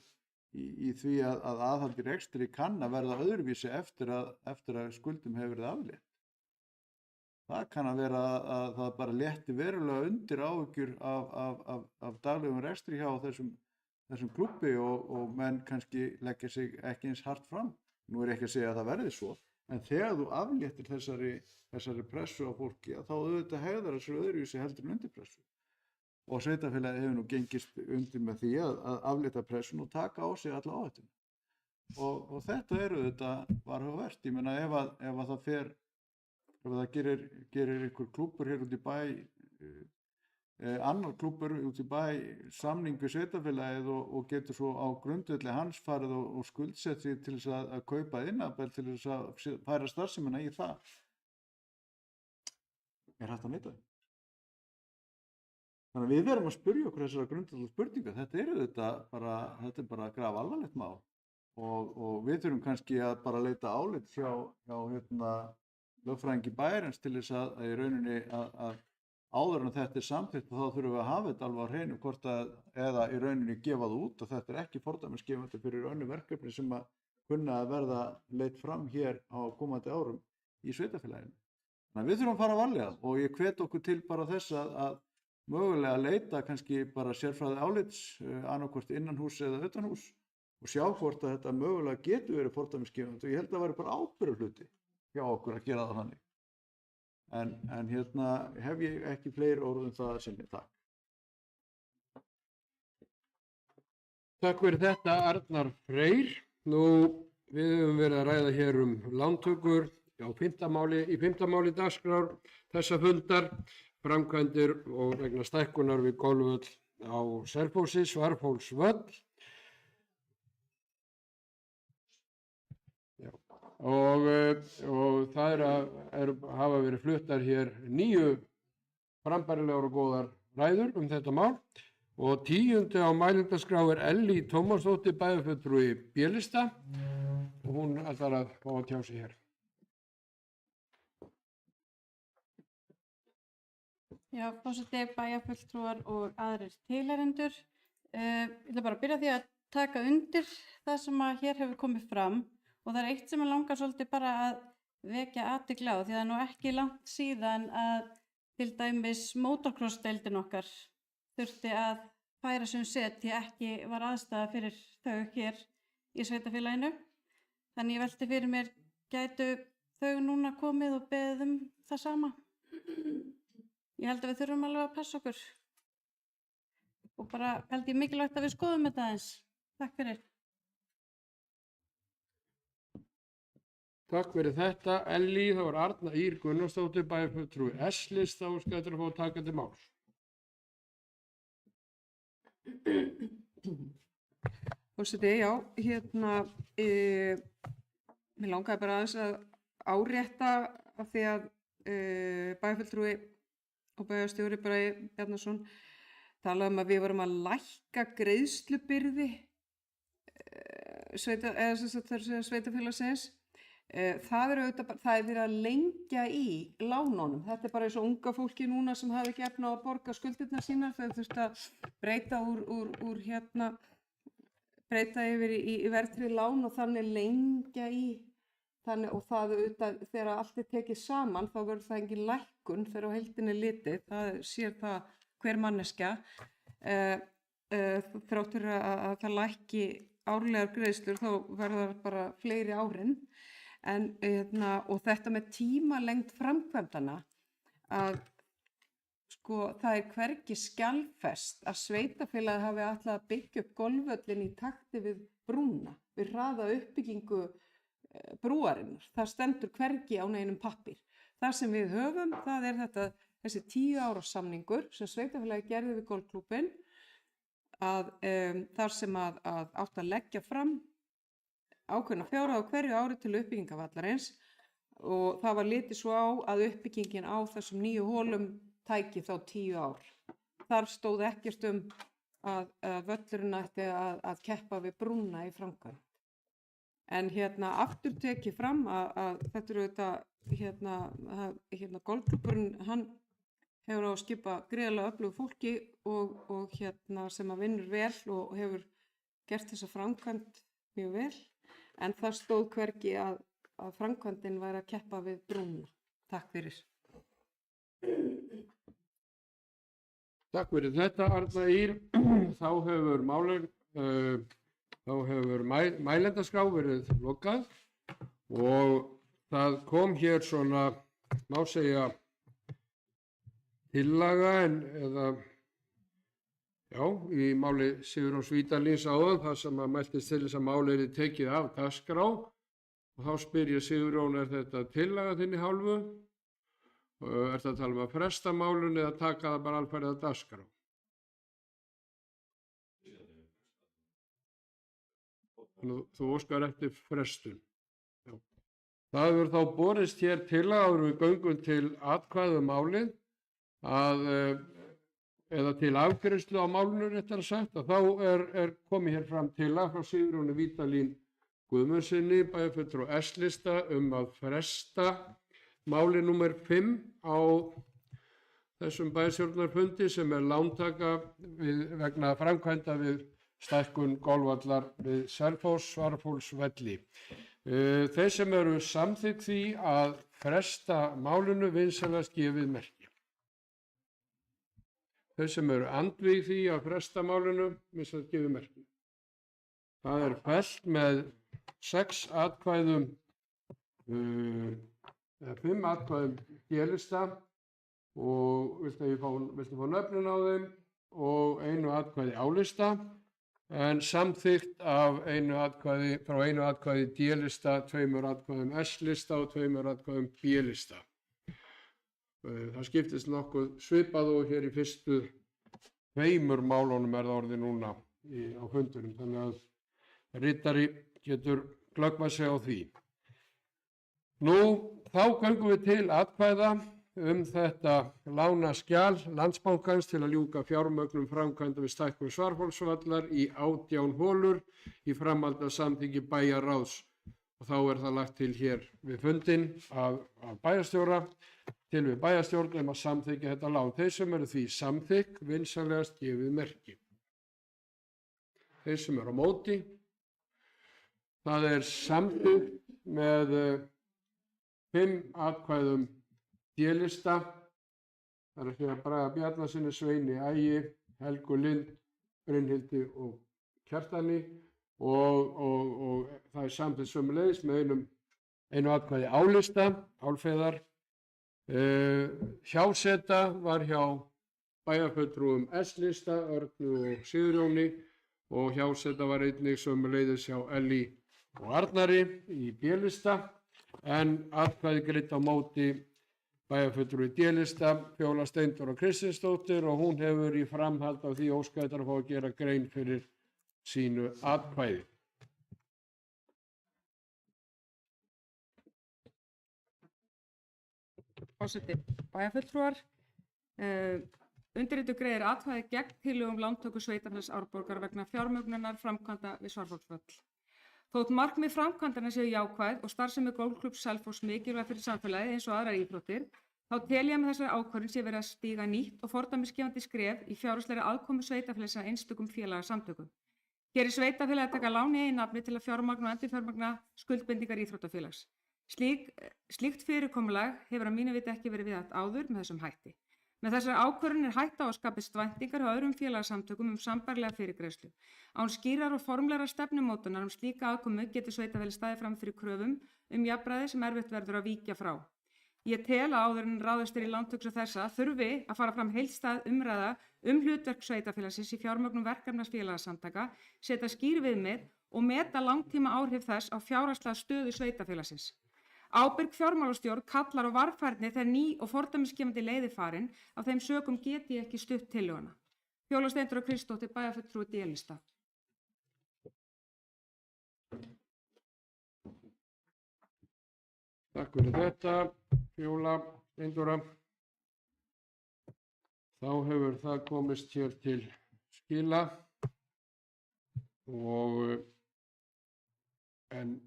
S3: í því að aðhald í rekstri kann að verða öðruvísi eftir að skuldum hefur verið aflétt. Það kann að vera að það bara létti verulega undir áhyggjur af daglegum rekstri hjá þessum klúbbi og menn kannski leggja sig ekki eins hart fram. Nú er ekki að segja að það verði svo, en þegar þú afléttir þessari pressu á fólki, þá auðvitað hegðar þessu öðruvísi heldur en undir pressu. Og sveitarfélagið hefur nú gengist undir með því að aflétta pressun og taka á sig alla áhættuna. Og þetta er auðvitað varhugavert. Ég meina ef það gerir ykkur klúbbur hér út í bæ, annar klúbbur út í bæ samning við sveitarfélagið og getur svo á grundvelli hans farið og skuldsett sig til þess að kaupa innabel til þess að færa starfsemina í það. er hægt að neita þeim. Þannig að við verðum að spyrja okkur þessara grundvallar spurninga. Þetta er bara graf alvarlegt mál og við þurfum kannski að bara leita álit hjá lögfræðingi bæjarins til þess að í rauninni að áður en þetta er samþykkt þá þurfum við að hafa þetta alveg á hreinu hvort að eða í rauninni gefa það út og þetta er ekki fordæmisgefandi fyrir önnur verkefni sem að kunna að verða leitt fram hér á komandi árum í sveitarfélaginu. Þannig að við þurfum að fara varlega og ég hvet okkur til bara þess að mögulega leita kannski bara sérfræði álits annarkvort innanhús eða utanhús og sjá hvort að þetta mögulega getur verið fordæmisgefandi og ég held að það væri bara ábyrgðarhluti hjá okkur að gera það þannig. En hef ég ekki fleiri orð það að sinni. Takk.
S1: Takk fyrir þetta, Arnar Freyr. Nú, við höfum verið að ræða hér lántökur í 5. máli dagskrár þessa fundar, framkvæmdir og vegna stækkunar við golfvöll á Selfossi, Svarfhólsvöll. Og það hafa verið fluttar hér 9 frambærilegar og góðar ræður þetta mál og 10. á mælendaskrá er Ellý Tómasdóttir bæjarfulltrúi B-lista og hún ætlar að fá að tjá sig hér.
S8: Já, forseti, bæjarfulltrúar og aðrir tilheyrendur. Ég ætla bara að byrja því að taka undir það sem að hér hefur komið fram. Og það er eitt sem ég langar svolítið bara að vekja athygli á því það er nú ekki langt síðan að til dæmis motocross-deildin okkar þurfti að færa sem set því ekki var aðstæða fyrir þau hér í sveitarfélaginu. Þannig ég velti fyrir mér, gætu þau núna komið og beðið það sama? Ég held að við þurfum alveg að passa okkur og bara held ég mikilvægt að við skoðum þetta aðeins. Takk fyrir.
S1: Takk fyrir þetta, Ellý. Það var Arna Ýr Gunnarsdóttir, bæjarfulltrúi S-lista og skættur að fá að taka til máls.
S5: Forseti, já, mér langaði bara aðeins að árétta af því að bæjarfulltrúi og bæjarstjóri Bragi Bjarnason talaði að við vorum að lækka greiðslubyrði sveitarfélagsins. Það er verið að lengja í lánunum. Þetta er bara eins og unga fólki núna sem hafi ekki efni á að borga skuldirnar sínar. Þau þurft að breyta breyta yfir í verðtryggð lán og þannig lengja í. Og það auðvitað, þegar allt er tekið saman, þá verður það engin lækkun þegar á heildinni litið. Það sér það hver manneskja. Þrátt fyrir að það lækki árlegar greiðslur, þá verður bara fleiri árin. Og þetta með tímalengd framkvæmdana að það er hvergi skjalfest að sveitarfélagið hafi ætlað að byggja upp golfvöllin í takti við brúna, við hraða uppbyggingu brúarinnar. Það stendur hvergi á neinum pappír. Það sem við höfum, það er þessi 10 ára samningur sem sveitarfélagið gerði við golfklúbbinn þar sem að átt að leggja fram ákveðna fjárhæð á hverju ári til uppbyggingar vallarins og það var litið svo á að uppbyggingin á þessum 9 holum tæki þá 10 ár. Þar stóð ekkert að völlurinn ætti að keppa við brúna í framkvæmd. En aftur tekið fram að þetta eru auðvitað golfklúbburinn, hann hefur á að skipa gríðarlega öflugu fólki og sem að vinnur vel og hefur gert þessa framkvæmd mjög vel. En það stóð hvergi að framkvæmdin væri að keppa við brúna. Takk fyrir.
S1: Takk fyrir þetta, Arna Ýr. Þá hefur mælendaskrá verið lokað og það kom hér svona, má segja, tillaga í máli Sigurjóns Vídalíns áðan þar sem að mæltist til þess að máli yrði tekið af dagskrá og þá spyr ég Sigurjón, er þetta tillaga þinni hálfu? Er þetta að tala að fresta málunni eða taka það bara alfarið af dagskrá? Þú óskar eftir frestun. Já. Það hefur þá borist hér tillaga áður en við göngum til atkvæða um málið eða til afgreiðslu á málinu réttar sagt, að þá er komið hér fram tillaga frá Sigurjóni Vídalín Guðmundsssyni, bæjarfulltrúa S-lista, að fresta máli númer 5 á þessum bæjarstjórnarfundi sem lántaka vegna framkvæmda við stækkun golfvallar við Selfoss Svarfhólsvelli. Þeir sem eru samþykkt því að fresta málinu vinsamlegast gefið merki. Þeir sem eru andvíg því að fresta málinu vinsamlegast gefið merki. Það er fellt með 6 atkvæðum, 5 atkvæðum D-lista og viltu fá nöfnin á þeim og 1 atkvæði A-lista. En samþykkt af frá einu atkvæði D-lista, 2 atkvæðum S-lista og 2 atkvæðum B-lista. Það skiptist nokkuð svipað og hér í fyrstu 2 málunum það orðið núna á fundunum, þannig að ritari getur glöggvað sig á því. Nú, þá göngum við til atkvæða þetta lánaskjal Landsbankans til að ljúka fjármögnun framkvæmda við stækkun Svarfhólsvallar í 18 holur í framhaldi af samþykki bæjarráðs. Og þá það lagt til hér við fundinn af bæjarstjóra til við bæjarstjórn að samþykja þetta lán. Þeir sem eru því samþykk vinsamlegast gefið merki. Þeir sem eru á móti, það samþykkt með 5 atkvæðum D-lista, það að segja Braga Bjarnasyni, Sveini Ægi, Helgu Lind, Brynhildi og Kjartani og það samþykkt sömuleiðis með einu atkvæði A-lista, Álfheiðar. Hjáseta var hjá bæjarfulltrúum S-lista, Örnu og Sigurjóni og hjáseta var einnig sömuleiðis hjá Elli og Arnari í B-lista en atkvæði greidd á móti bæjarfulltrúi D-lista, Fjóla Steindóra Kristinsdóttir og hún hefur í framhald af því óskað eftir að fá að gera grein fyrir sínu atkvæði.
S6: Forseti, bæjarfulltrúar, undirrituð greiðir atkvæði gegn tillögum lántöku sveitarfélags Árborgar vegna fjármögnunar framkvæmda við Svarfhólsvöll. Þótt markmið framkvæmdanna séu jákvæð og starfsemi golfklúbbs Selfoss mikilvæg fyrir samfélagið eins og aðrar íþróttir, þá tel ég með þessari ákvörðun sé verið að stíga nýtt og fordæmisgefandi skref í fjárhagslegri aðkomu sveitarfélags að einstökum félagasamtökum. Hér er sveitarfélagið að taka lán í eigin nafni til að fjármagna og endurfjármagna skuldbindingar íþróttafélags. Slíkt fyrirkomulag hefur að mínu viti ekki verið viðhaft áður með þessum hætti. Með þessari ákvörðun hætta á að skapist væntingar hjá öðrum félagasamtökum sambærilega fyrirgreiðslu. Án skýrar og formlegra stefnumótunar slíka aðkomu getur sveitarfélagið staðið fram fyrir kröfum jafnræði sem erfitt verður að víkja frá. Ég tel að áður en ráðist í lántöku þessa þurfi að fara fram heildstæð umræða hlutverk sveitarfélagsins í fjármögnun verkefna félagasamtaka, setja skýr viðmið og meta langtíma áhrif þess á fjárhagslega stöðu sveitarfélagsins. Ábyrg fjármálastjórn kallar á varfærni þegar ný og fordæmisgefandi leiðir farin, af þeim sökum geti ég ekki stutt tillöguna. Fjóla Steindóra Kristinsdóttir, bæjarfulltrúi D-lista.
S1: Takk fyrir þetta, Fjóla Steindóra. Þá hefur það komist hér til skila en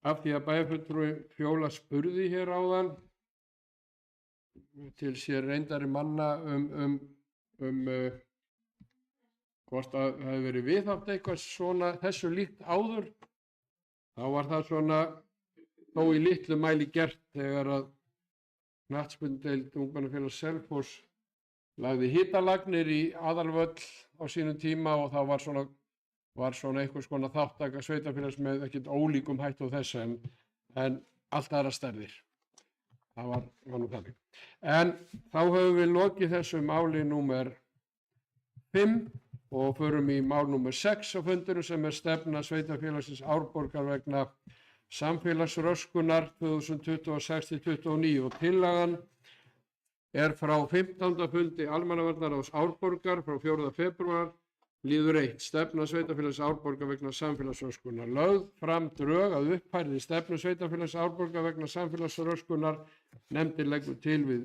S1: af því að bæjarfulltrúi Fjóla spurði hér áðan til sér reyndari manna hvort að það hefði verið viðhaft eitthvað svona þessu líkt áður, þá var það svona þó í litlu mæli gert þegar að knattspyrnudeild Ungmennafélags Selfoss lagði hitalagnir í aðalvöll á sínum tíma og það var svona einhvers konar þáttaka sveitarfélags með ekkert ólíkum hættu á þessu en allt aðra stærðir. Það var nú þannig. En þá höfum við lokið þessu máli númer 5 og förum í mál númer 6 á fundinum sem stefna sveitarfélagsins Árborgar vegna samfélagsröskunar 2026-29 og tillagan frá 15. fundi Almannavarnaráðs Árborgar frá 4. febrúar Liður 1. Stefna Sveitarfélags Árborgar vegna samfélagsröskunar. Lögð fram drög að upphærði stefnu Sveitarfélags Árborgar vegna samfélagsröskunar. Nefndin leggur til við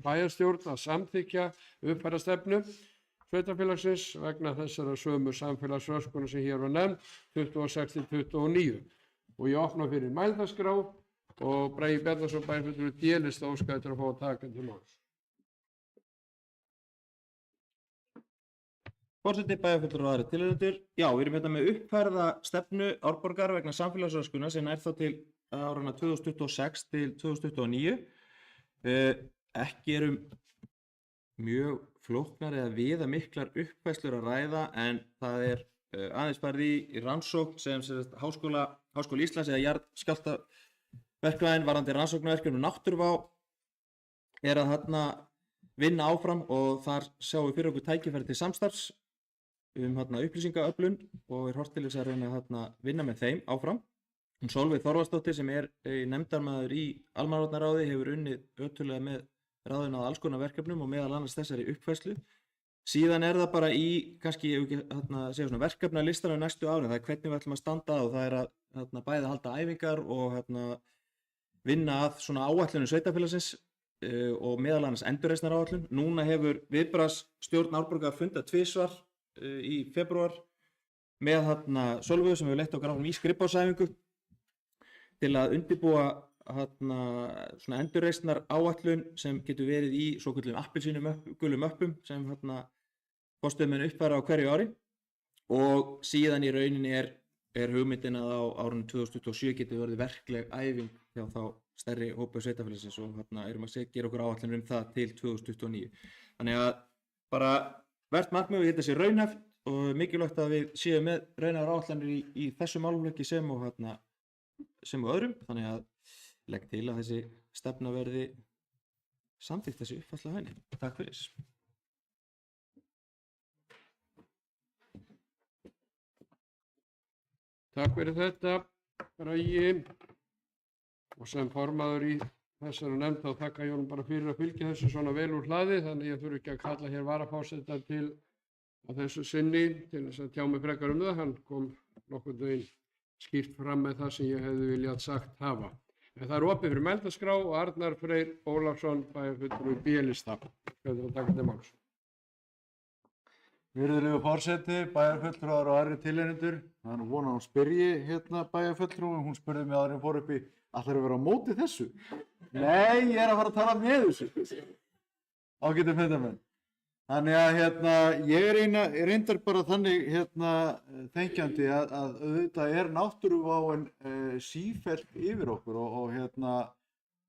S1: bæjarstjórn að samþykkja upphærða stefnu Sveitarfélagsins vegna þessara sömu samfélagsröskunar sem hér var nefnd 26-29. Og ég opna fyrir mælendaskrá og Bragi Bjarnason bæjarfulltrúi D-lista óskaði til að fá að taka til máls.
S2: Forseti, bæjarfulltrúar og aðrir tilheyrendur. Já, við erum hérna með uppfærða stefnu Árborgar vegna samfélagsröskunar sem nær þá til árana 2026 til 2029. Ekki erum mjög flóknar eða viðamiklar uppfærslur að ræða en það er aðeins farið í rannsókn sem Háskóli Íslands eða jarðskjálftaverkfræðin varðandi rannsóknarverkefni náttúruvá er að þarna vinna áfram og þar sjáum við fyrir okkur tækifæri til samstarfs upplýsingaöflun og er horft til þess að reyna að vinna með þeim áfram. Sólveig Þorvaldsdóttir sem er nefndarmaður í almannavarnaráði hefur unnið ötullega með ráðinu að alls konar verkefnum og meðal annars þessari uppfærslu. Síðan er það bara í kannski verkefnalistanum næstu árin, það er hvernig við ætlum að standa og það er að bæði halda æfingar og vinna að svona áætlunum sveitarfélagsins og meðal annars endurreisnaráætlun. Núna hefur viðbragðsstjórn Árborgar fundað tvisvar í febrúar með Sólveigu sem hefur leitt okkur áfram í skrifborðsæfingu til að undirbúa svona endurreisnar áætlun sem getur verið í svokölluðum appelsínugulum öppum sem forstöðumenn uppfæra á hverju ári og síðan í rauninni er hugmyndin að á árinu 2027 getur verið verkleg æfing hjá þá stærri hópi sveitarfélagsins og erum að gera okkur áætlunum það til 2029. Þannig að bara hvert markmið við þessi raunhæft og mikilvægt að við séum með raunhæfar áætlanir í þessu málaflokki sem og öðrum. Þannig að legg til að þessi stefna verði samþykkt þessi uppfærsla á henni. Takk fyrir.
S1: Takk fyrir þetta, Bragi. Og sem formaður í þessari nefnd þá þakka ég honum bara fyrir að fylgja þessu svona vel úr hlaði, þannig ég þurfi ekki að kalla hér varaforseta til að þessu sinni til þess að tjá mig frekar það. Hann kom nokkurn veginn skýrt fram með það sem ég hefði viljað sagt hafa. En það er opið fyrir mælendaskrá og Arnar Freyr Ólafsson, bæjarfulltrúi B-lista. Skal þú taka til máls.
S3: Virðulegu forseti, bæjarfulltrúar og aðrir tilheyrendur. Það er nú von að hún spyrji bæjarfulltrúi, hún spurði mig áður en fór upp í ætlarðu að vera á móti þessu? Nei, ég er að fara að tala með þessu. Ágætu fundarmenn. Þannig að ég er reyndar bara þannig þenkjandi að auðvitað er náttúruváin sífellt yfir okkur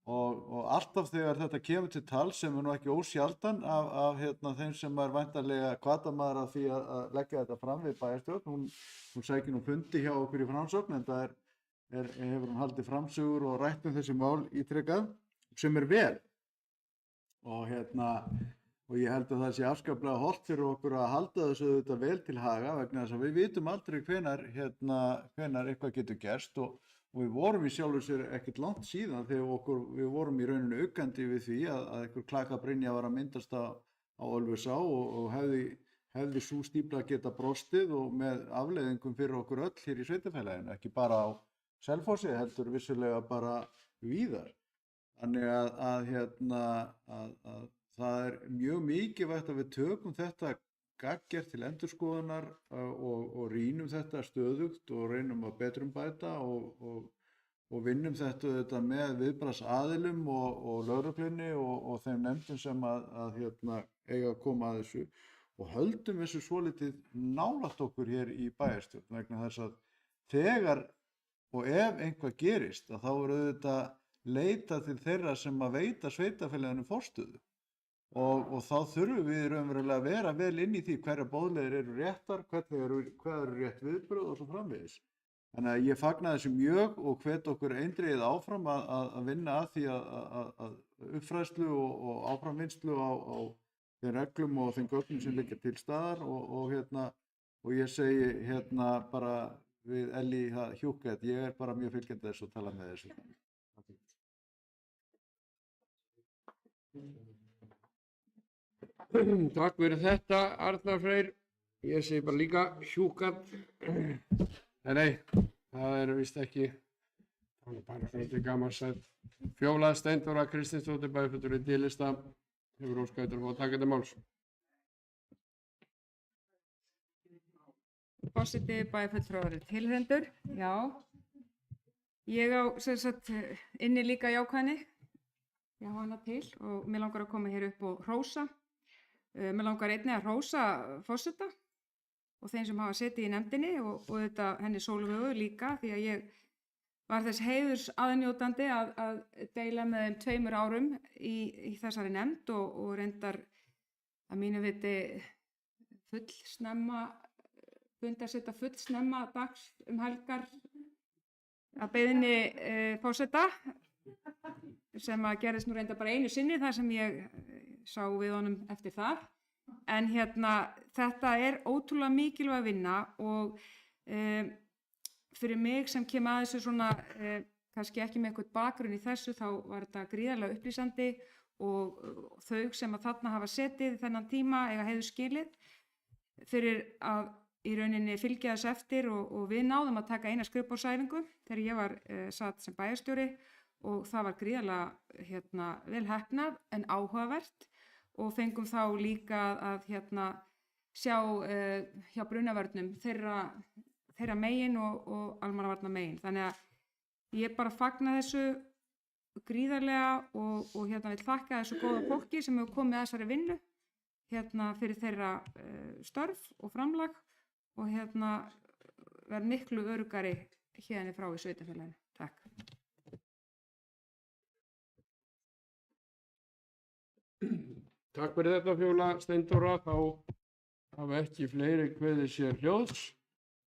S3: og alltaf þegar þetta kemur til tal sem er nú ekki ósjaldan af þeim sem er væntanlega hvatamaður af því að leggja þetta fram við bæjarstjórn. Hún sækir nú fundi hjá okkur í Framsókn en það hefur hún haldið framsögur og rætt þessi mál ítrekað sem er vel og ég held að það sé afskaplega hollt fyrir okkur að halda þessu auðvitað vel til haga vegna þess að við vitum aldrei hvenær eitthvað getur gerst og við vorum í sjálfu sér ekkert langt síðan þegar við vorum í rauninu uggandi við því að einhver klakabrynja var að myndast á Ölfusá og hefði sú stífla geta brostið og með afleiðingum fyrir okkur öll hér í sveitarfélaginu, ekki bara á Selfossi heldur vissulega bara víðar. Þannig að það er mjög mikilvægt að við tökum þetta gagngert til endurskoðunar og rýnum þetta stöðugt og reynum að betrumbæta og vinnum þetta með viðbragðsaðilum og lögreglunni og þeim nefndum sem eiga að koma að þessu og höldum þessu svolítið nálægt okkur hér í bæjarstjórn vegna þess að þegar og ef einhvað gerist þá er auðvitað leitað til þeirra sem að veita sveitarfélaginu forstöðu og þá þurfum við raunverulega að vera vel inn í því hverja boðleiðir eru réttar, hvað eru rétt viðbrögð og svo framvegis. Þannig að ég fagna þessu mjög og hvet okkur eindregið áfram að vinna að því að uppfræðslu og áframvinnslu á þeim reglum og þeim gögnum sem liggja til staðar og ég segi bara við Elli Hjúkett, ég er bara mjög fylgjandi þessu og tala með þessu.
S1: Takk fyrir þetta, Arnar Freyr. Ég segi bara líka hjúkart. Nei, það er vist ekki. Það er bara svolítið gaman sætt. Fjóla Steindóra Kristinsdóttir, bæjarfulltrúi D-lista, hefur óskað eftir að fá að taka þetta máls.
S6: Forseti, bæjarfulltrúar, tilheyrendur. Já, ég á sem sagt inni líka jákvæðni. Já, hana til og mér langar að koma hér upp og hrósa. Mér langar einnig að hrósa forseta og þeim sem hafa setið í nefndinni og þetta henni Sólveigu líka því að ég var þess heiðurs aðnjótandi að deila með þeim 2 árum í þessari nefnd og reyndar að mínu viti fundarseta fullsnemma dags helgar að beiðni forseta sem að gerðist nú reyndar bara einu sinni þar sem ég sá við honum eftir það. En þetta er ótrúlega mikilvæg vinna og fyrir mig sem kem að þessu svona, kannski ekki með eitthvað bakgrunn í þessu, þá var þetta gríðarlega upplýsandi og þau sem að þarna hafa setið þennan tíma eiga heiður skilið fyrir að í rauninni fylgja þess eftir og við náðum að taka eina skrifborðsæfingu þegar ég var satt sem bæjarstjóri og það var gríðarlega vel heppnað en áhugavert og fengum þá líka að sjá hjá brunavörnum þeirra megin og almannavarna megin. Þannig að ég bara fagna þessu gríðarlega og vil þakka þessu góða fólki sem hefur komið að þessari vinnu fyrir þeirra störf og framlag og verð miklu öruggari hérna frá í sveitarfélaginu. Takk.
S1: Takk fyrir þetta Fjóla Steindóra, þá hafa ekki fleiri kveðið sér hljóðs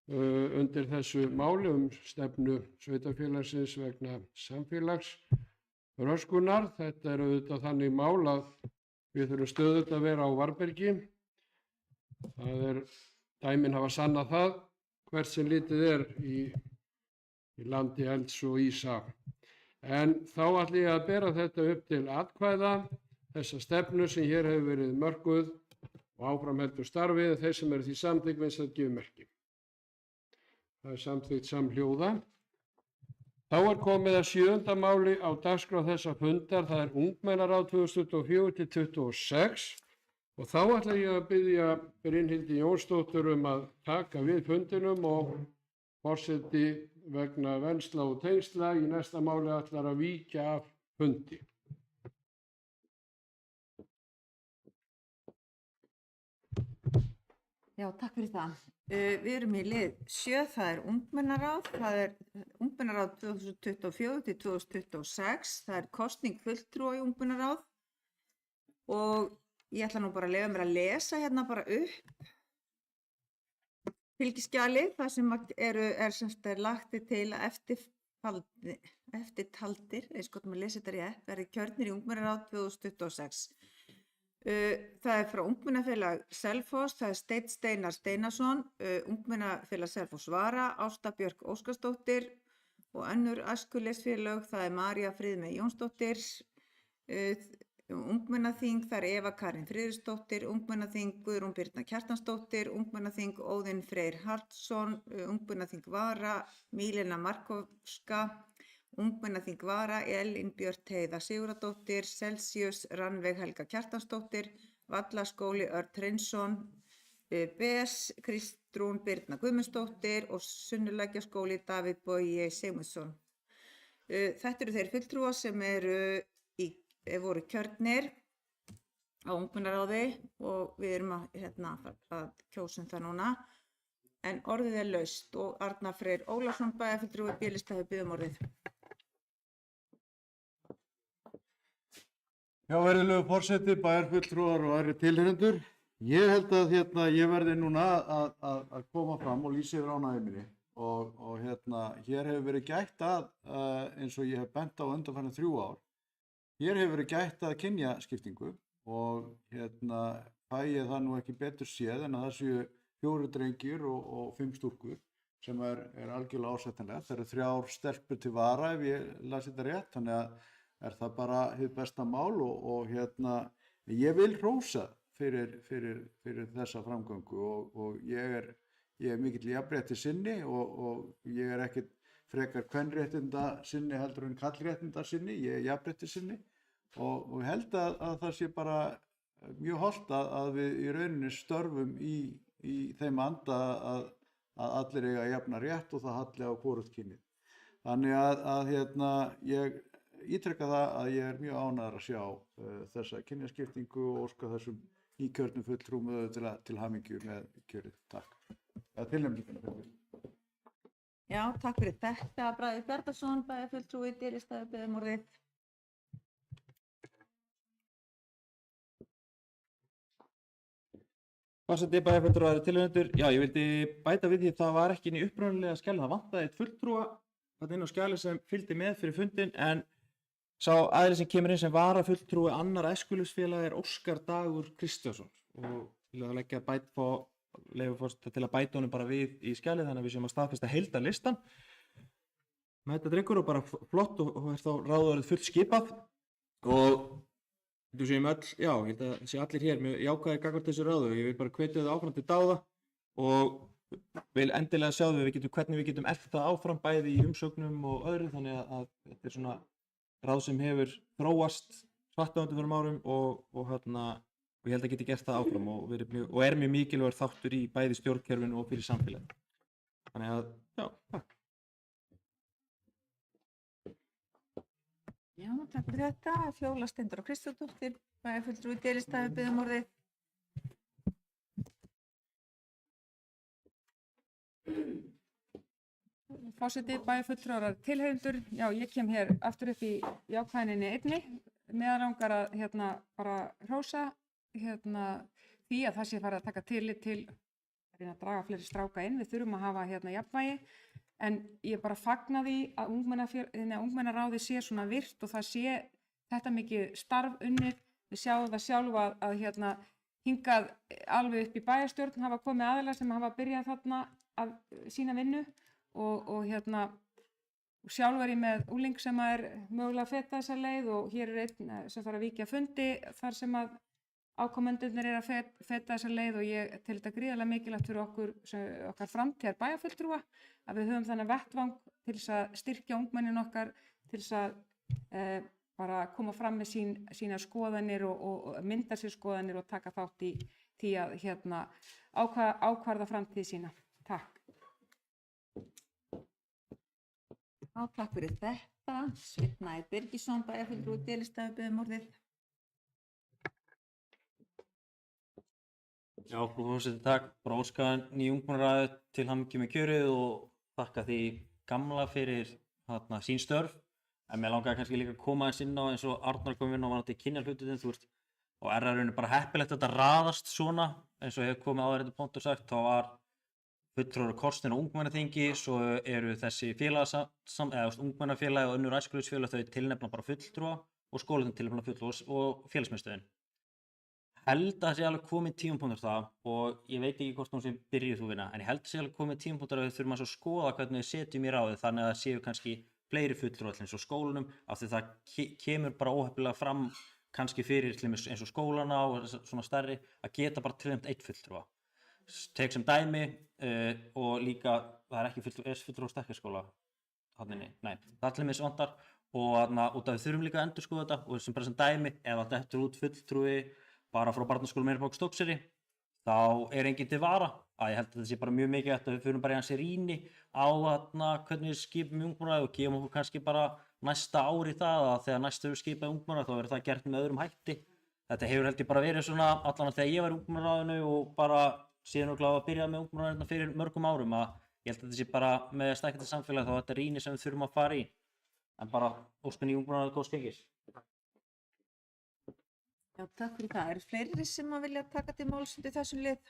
S1: undir þessu máli stefnu sveitarfélagsins vegna samfélagsröskunar. Þetta er auðvitað þannig mál að við þurfum stöðugt að vera á varðbergi. Dæmin hafa sannað það hvert sem litið er í landi elds og ísa. En þá ætla ég að bera þetta upp til atkvæða. Þessa stefnu sem hér hefur verið mörkuð og áframheldur starfið, þeir sem eru því samþykk vinst að gefa merki. Það er samþykkt samhljóða. Þá er komið að 7. máli á dagskrá þessa fundar, það er ungmennaráð 2024-26 og þá ætla ég að biðja Brynhildi Jónsdóttur að taka við fundinum og forseti vegna vensla og tengsla í næsta máli ætlar að víkja af fundi.
S9: Já, takk fyrir það. Við erum í lið 7, það er ungmennaráð, það er ungmennaráð 2024-2026, það er kosning fulltrúa í ungmennaráð og ég ætla nú bara að leyfa mér að lesa hérna bara upp fylgiskjalið, það sem er lagt til að eftirtaldir, eins og maður lesi þetta rétt, verði kjörnir í ungmennaráð 2026. Það er frá Ungmennafélag Selfoss, það er Steinn Steinar Steinarsson, Ungmennafélag Selfoss Vara, Ásta Björk Óskarsdóttir og önnur æskulýðsfélög, það er María Friðmey Jónsdóttir, Ungmennaþing, það er Eva Karin Friðriksdóttir, Ungmennaþing Guðrún Birna Kjartansdóttir, Ungmennaþing Óðinn Freyr Haraldsson, Ungmennaþing Vara, Mílena Markovska, Ungmennaþing Vara, Elín Björt Heiða Sigurðardóttir, Celsius Rannveig Helga Kjartansdóttir, Vallaskóli Örn Hreinsson, BS Kristrún Birna Guðmundsdóttir og Sunnulækjarskóli Davíð Bogi Sigmundsson. Þetta eru þeir fulltrúar sem voru kjörnir á ungmennaráði og við erum að kjósum það núna. En orðið er laust og Arnar Freyr Ólafsson, bæjarfulltrúi B-lista, hefur beðið orðið.
S3: Já, virðulegur forseti, bæjarfulltrúar og aðrir tilheyrendur. Ég held að ég verði núna að koma fram og lýsa yfir ánægju minni og hér hefur verið gætt að, eins og ég hef bent á undanfarin 3 ár, hér hefur verið gætt að kynjaskiptingu og fæ ég það nú ekki betur séð en að það séu 4 drengir og 5 stúlkur sem er algjörlega ásættanlegt. Það eru 3 stelpur til vara ef ég las þetta rétt, þannig að er það bara hið besta mál og ég vil hrósa fyrir þessa framgöngu og ég er mikill jafnrétti sinni og ég er ekkert frekar kvenréttinda sinni heldur en kallréttinda sinni, ég er jafnrétti sinni og held að það sé bara mjög hollt að við í rauninni störfum í þeim anda að allir eiga jafna rétt og það halli á hvorugt kynið. Þannig að ég ítreka það að ég er mjög ánægður að sjá þessa kynjaskiptingu og óska þessum nýkjörnum fulltrúum til hamingju með kjörið. Takk. Tilnefninguna.
S9: Já, takk fyrir þetta. Bragi Bjarnason, bæjarfulltrúi, D-listaður biður um orðið.
S2: Forseti, bæjarfulltrúar og aðrir tilnefnendur. Já, ég vildi bæta við því að það var ekki inn í upprunalega skjali, það vantaði eitt fulltrúa þarna inn á skjali sem fylgdi með fyrir fundin, en sá aðili sem kemur inn sem varafulltrúi annarra æskulýðsfélaga er Óskar Dagur Kristjánsson og ég vil leggja til að bæta honum bara við í skjalið þannig að við séum að staðfesta heildarlistan með þetta drengur og bara flott og er þá ráðorðið fullt skipað og þú séum öll, já, ég held að sé allir hér með jákvæði gagnvart þessu ráðu, ég vil bara hvetja þau áfram til dáða og vil endilega sjá hvernig við getum eftir það áfram bæði í umsögnum og öðru þannig að þetta er svona ráð sem hefur þróast hratt á undanförnum árum og ég held að geti gert það áfram og er mjög mikilvægur þáttur í bæði stjórnkerfinu og fyrir samfélagið. Þannig að, já, takk.
S9: Já, takk fyrir þetta. Fjóla Steindóra Kristjánsdóttir, bæjarfulltrúi, D-listaður biður um orðið.
S6: Forseti, bæjarfulltrúar og tilheyrendur, já, ég kem hér aftur upp í jákvæðninni einni, meðalangar að bara hrósa því að það sé farið að taka tillit til að reyna að draga fleiri stráka inn, við þurfum að hafa jafnvægi, en ég bara fagna því að ungmennaráði sé svona virt og það sé þetta mikið starf unnið, við sjáum það sjálf að hingað alveg upp í bæjarstjórn hafa komið aðilar sem hafa byrjað þarna að sína vinnu og sjálf er ég með ungling sem er mögulega að feta þessa leið og hér er einn sem þarf að víkja fundi þar sem að ákomendurnir er að feta þessa leið og ég tel þetta gríðarlega mikilvægt fyrir okkar framtíðar bæjarfulltrúa að við höfum þannig vettvang til þess að styrkja ungmennin okkar til þess að bara koma fram með sína skoðanir og mynda sér skoðanir og taka þátt í því að ákvarða framtíð sína. Takk.
S9: Já, takk fyrir þetta. Sveinn Ægir Birgisson, bæjarfulltrúi, D-listaður biður um orðið.
S4: Já, frú forseti, takk. Bara óska nýju ungmennaráði til hamingju með kjörið og þakka því gamla fyrir sín störf. En mér langaði kannski líka að koma inn á eins og Arnar kom inn á varðandi kynjahlutinn, þú veist, og er bara heppilegt að þetta raðast svona, eins og hefur komið áður þetta punktur sagt, þá var fulltrúar kosnin á ungmennaþingi, svo eru þessi ungmennafélagi og önnur æskulýðsfélög þau tilnefna bara fulltrúa og skólarnir tilnefna fulltrúa og félagsmiðstöðin. Held að það sé alveg komið tímapunktur það og ég veit ekki hvort hún sé byrjuð þú vinna, en ég held að það sé alveg komið tímapunktur að við þurfum að skoða hvernig við setjum í ráðið þannig að það séu kannski fleiri fulltrúar eins og skólanum af því það kemur bara óheppilega fram kannski fyrir eins og skólana og svona stærri að geta bara tilnefnt eitt fulltrúa. Tek sem dæmi og líka það er ekki fulltrúa Stekkjarskóla nei, það er til dæmis vantar og út af við þurfum líka að endurskoða þetta og sem bara sem dæmi ef þetta eftir út fulltrúi bara frá barnaskóla Meirabók Stokkseyri þá er enginn til vara að ég held að þetta sé bara mjög mikilvægt að við förum bara í hans rýni á hvernig við skipum ungmennaráð og gefum okkur kannski bara næsta ár í það að þegar næst hefur skipað ungmennaráð þá verður það gert með öðrum hætti. Þetta hefur held ég bara verið svona allan að þegar ég var í ungmennaráðinu og bara síðan og gláð að byrja með ungmennaráðinu fyrir mörgum árum að ég held að þetta sé bara með stækkandi samfélag þá þetta rýni sem við þurfum að fara í en bara óskan í ungmennaráðinu góðs gengis.
S9: Já, takk fyrir það. Eru fleiri sem að vilja taka til máls undir þessum lið?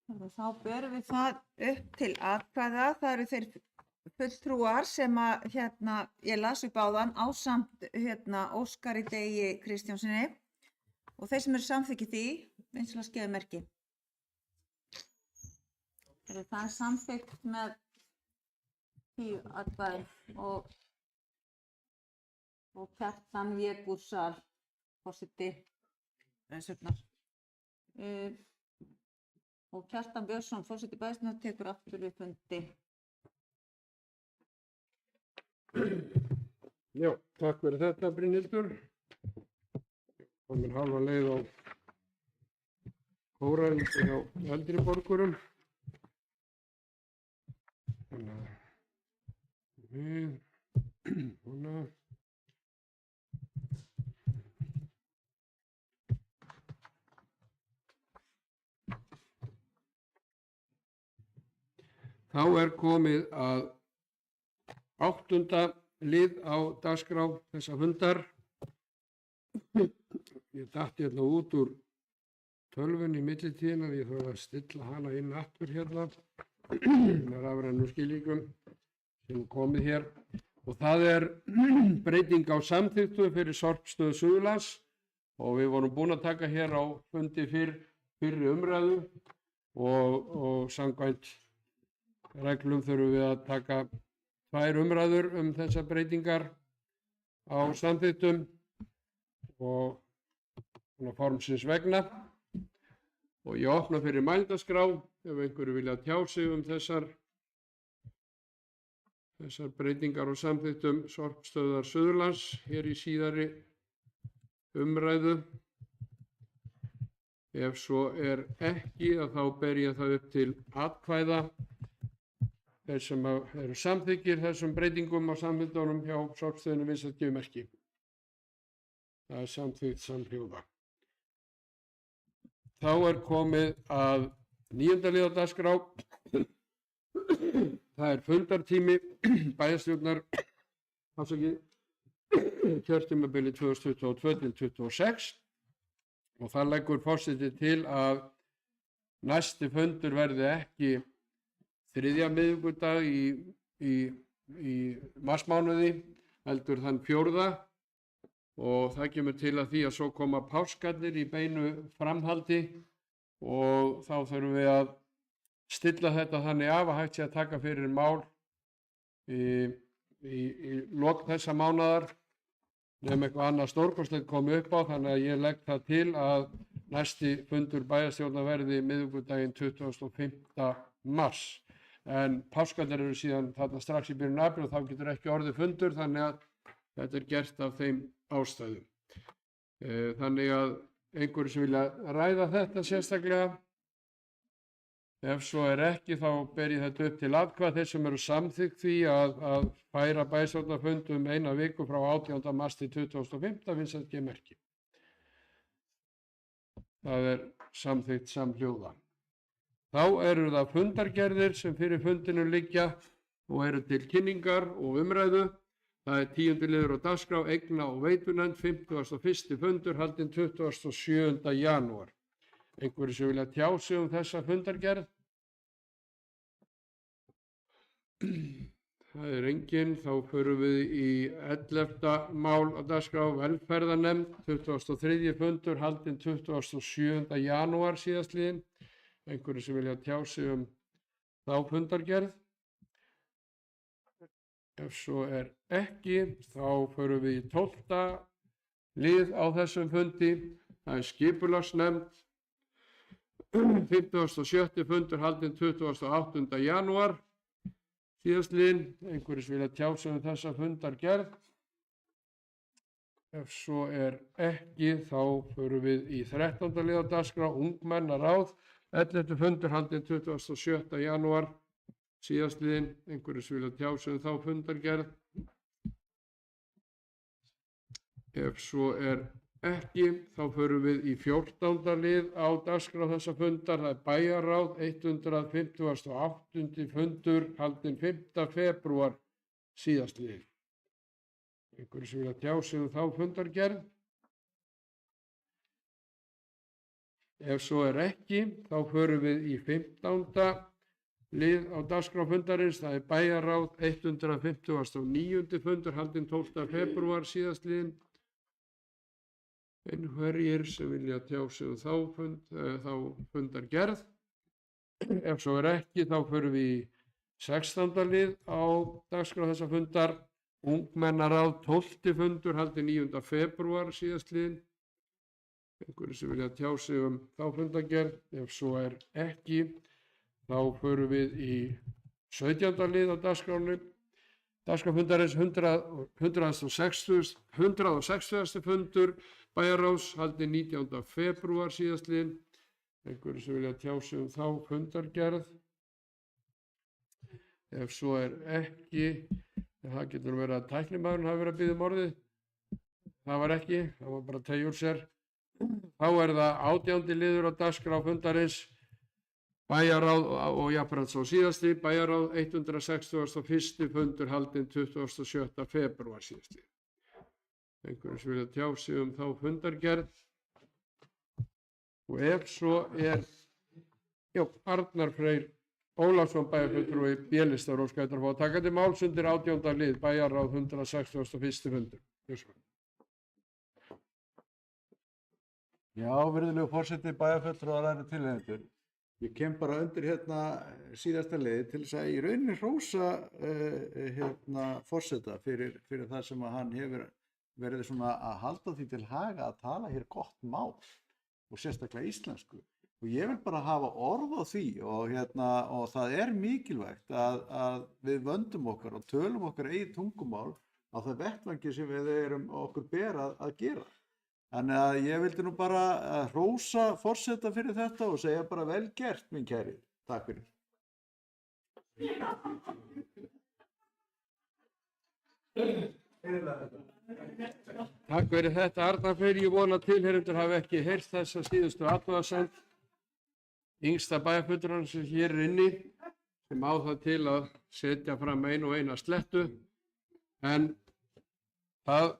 S9: Þá berum við það upp til atkvæða. Það eru þeir fulltrúar sem að ég las upp áðan ásamt Óskari Degi Kristjánssoni og þeir sem eru samþykkið því, vinsamlega skeiðu merki. Það er samþykkt með 10 atkvæðum og Kjartan vék úr sal. Forseti. reynsurnar. Og Kjartan Björnsson, forseti bæjarstjórnar, tekur aftur við fundi.
S1: Já, takk fyrir þetta Brynhildur. Komin halva leið á kóraðingu hjá eldri borgurum. Þannig að við, svona. Þá er komið að 8. lið á dagskrá þessa fundar. Ég datt hérna út úr tölvunni í millitíðina, ég þarf að stilla hana inn aftur hérna með rafrænum skilríkjum sem komið hér. Og það er breyting á samþykktu fyrir Sorpstöð Suðurlands og við vorum búin að taka hér á fundi fyrri umræðu og samkvæmt reglum þurfum við að taka 2 umræður þessar breytingar á samþykktum og formsins vegna. Og ég opna fyrir mælendaskrá ef einhverju vilja tjá sig þessar breytingar á samþykktum Sorpstöðvar Suðurlands hér í síðari umræðu. Ef svo er ekki þá ber ég það upp til atkvæða. Þeir sem eru samþykkir þessum breytingum á samþykktunum hjá sorpstöðinni vinstri gefi merki. Það er samþykkt samhljóða. Þá er komið að 9. lið á dagskrá. Það er fundartími bæjarstjórnar kjörtímabili 2022-26 og það leggur forseti til að næsti fundur verði ekki 3. miðvikudag í marsmánuði heldur þann 4. og það kemur til að því að svo koma páskarnir í beinu framhaldi og þá þurfum við að stilla þetta þannig af að hægt sé að taka fyrir mál í lok þessa mánaðar nefnum eitthvað annað stórkostlegt komið upp á, þannig að ég legg það til að næsti fundur bæjarstjórnar verði miðvikudaginn 25. mars. En páskarnir eru síðan þarna strax í byrjun apríl og þá getur ekki orðið fundur, þannig að þetta er gert af þeim ástæðum. Þannig að einhverju sem vilja ræða þetta sérstaklega, ef svo er ekki þá ber ég þetta upp til atkvæða. Þeir sem eru samþykkt því að færa bæjarstjórnarfund 1 viku frá 18. mars til 25. finnst þetta ekki merki. Það er samþykkt samhljóða. Þá eru það fundargerðir sem fyrir fundinu liggja og eru til kynningar og umræðu. Það er 10. liður á dagskrá, eigna- og veitunefnd, 51. fundur haldinn 27. janúar. Einhverju sem vilja tjá sig þessa fundargerð? Það er enginn, þá förum við í 11. mál á dagskrá, velferðarnefnd, 23. fundur haldinn 27. janúar síðastliðinn. Einhverju sem vilja tjá sig þá fundargerð? Ef svo er ekki, þá förum við í 12. lið á þessum fundi. Það er skipulagsnefnd, 57. fundur haldinn 28. janúar síðastliðinn. Einhverju sem vilja tjá sig þessa fundargerð? Ef svo er ekki, þá förum við í 13. lið á dagskrá, ungmennaráð, 11. fundur haldinn 27. janúar síðastliðinn. Einhverju sem vilja tjá sig þá fundargerð? Ef svo er ekki, þá förum við í 14. lið á dagskrá þessa fundar. Það er bæjarráð, 158. fundur haldinn 5. febrúar síðastliðinn. Einhverju sem vilja tjá sig þá fundargerð? Ef svo er ekki, þá förum við í 15. lið á dagskrá fundarins. Það er bæjarráð, 159. fundur haldinn 12. febrúar síðastliðinn. Einhverjir sem vilja tjá sig þá fundargerð? Ef svo er ekki, þá förum við í 16. lið á dagskrá þessa fundar. Ungmennaráð, 12. fundur haldinn 9. febrúar síðastliðinn. Einhverju sem vilja tjá sig þá fundargerð? Ef svo ekki, þá förum við í 17. lið á dagskránni. Dagskrárfundarins 160. fundur bæjarráðs haldinn 19. febrúar síðastliðinn. Einhverju sem vilja tjá sig þá fundargerð? Ef svo ekki, það getur verið að tæknimaðurinn hafi verið að biðja orðið. Það var ekki, það var bara að teygja úr sér. Þá það 18. liður á dagskrá fundarins, bæjarráð og jafnframt sá síðasti, bæjarráð 161. fundur haldinn 27. febrúar síðasti. Einhverjum sem vilja tjá sig þá fundargerð? Og ef svo Arnar Freyr Ólafsson bæjarfulltrúi B-listar óskar eftir að fá að taka til máls undir 18. lið bæjarráð 161. fundur.
S3: Já, virðulegu forseti, bæjarfulltrúar og aðrir tilheyrendur. Ég kem bara undir síðasta liði til þess að í rauninni hrósa forseta fyrir það sem að hann hefur verið svona að halda því til haga að tala hér gott mál og sérstaklega íslensku. Og ég vil bara hafa orð á því og það mikilvægt að við vöndum okkar og tölum okkar eigið tungumál á það vettvangi sem við okkur ber að gera. Þannig að ég vildi nú bara hrósa forseta fyrir þetta og segja bara vel gert, minn kæri. Takk fyrir.
S1: Takk fyrir þetta, Arnar Freyr. Ég vona að tilheyrendur hafi ekki heyrt þessa síðustu athugasemd yngsta bæjarfulltrúans sem hér inni, sem á það til að setja fram eina slettu, en það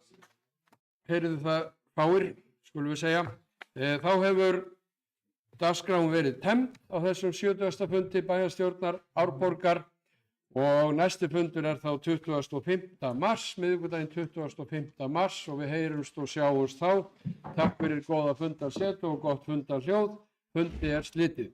S1: heyrðu það fáir, skulum við segja. Þá hefur dagskráin verið tæmd á þessum 70. fundi bæjarstjórnar Árborgar og næsti fundur þá 25. mars, miðvikudaginn 25. mars og við heyrumst og sjáumst þá. Takk fyrir góða fundarsetu og gott fundarhljóð. Fundi slitið.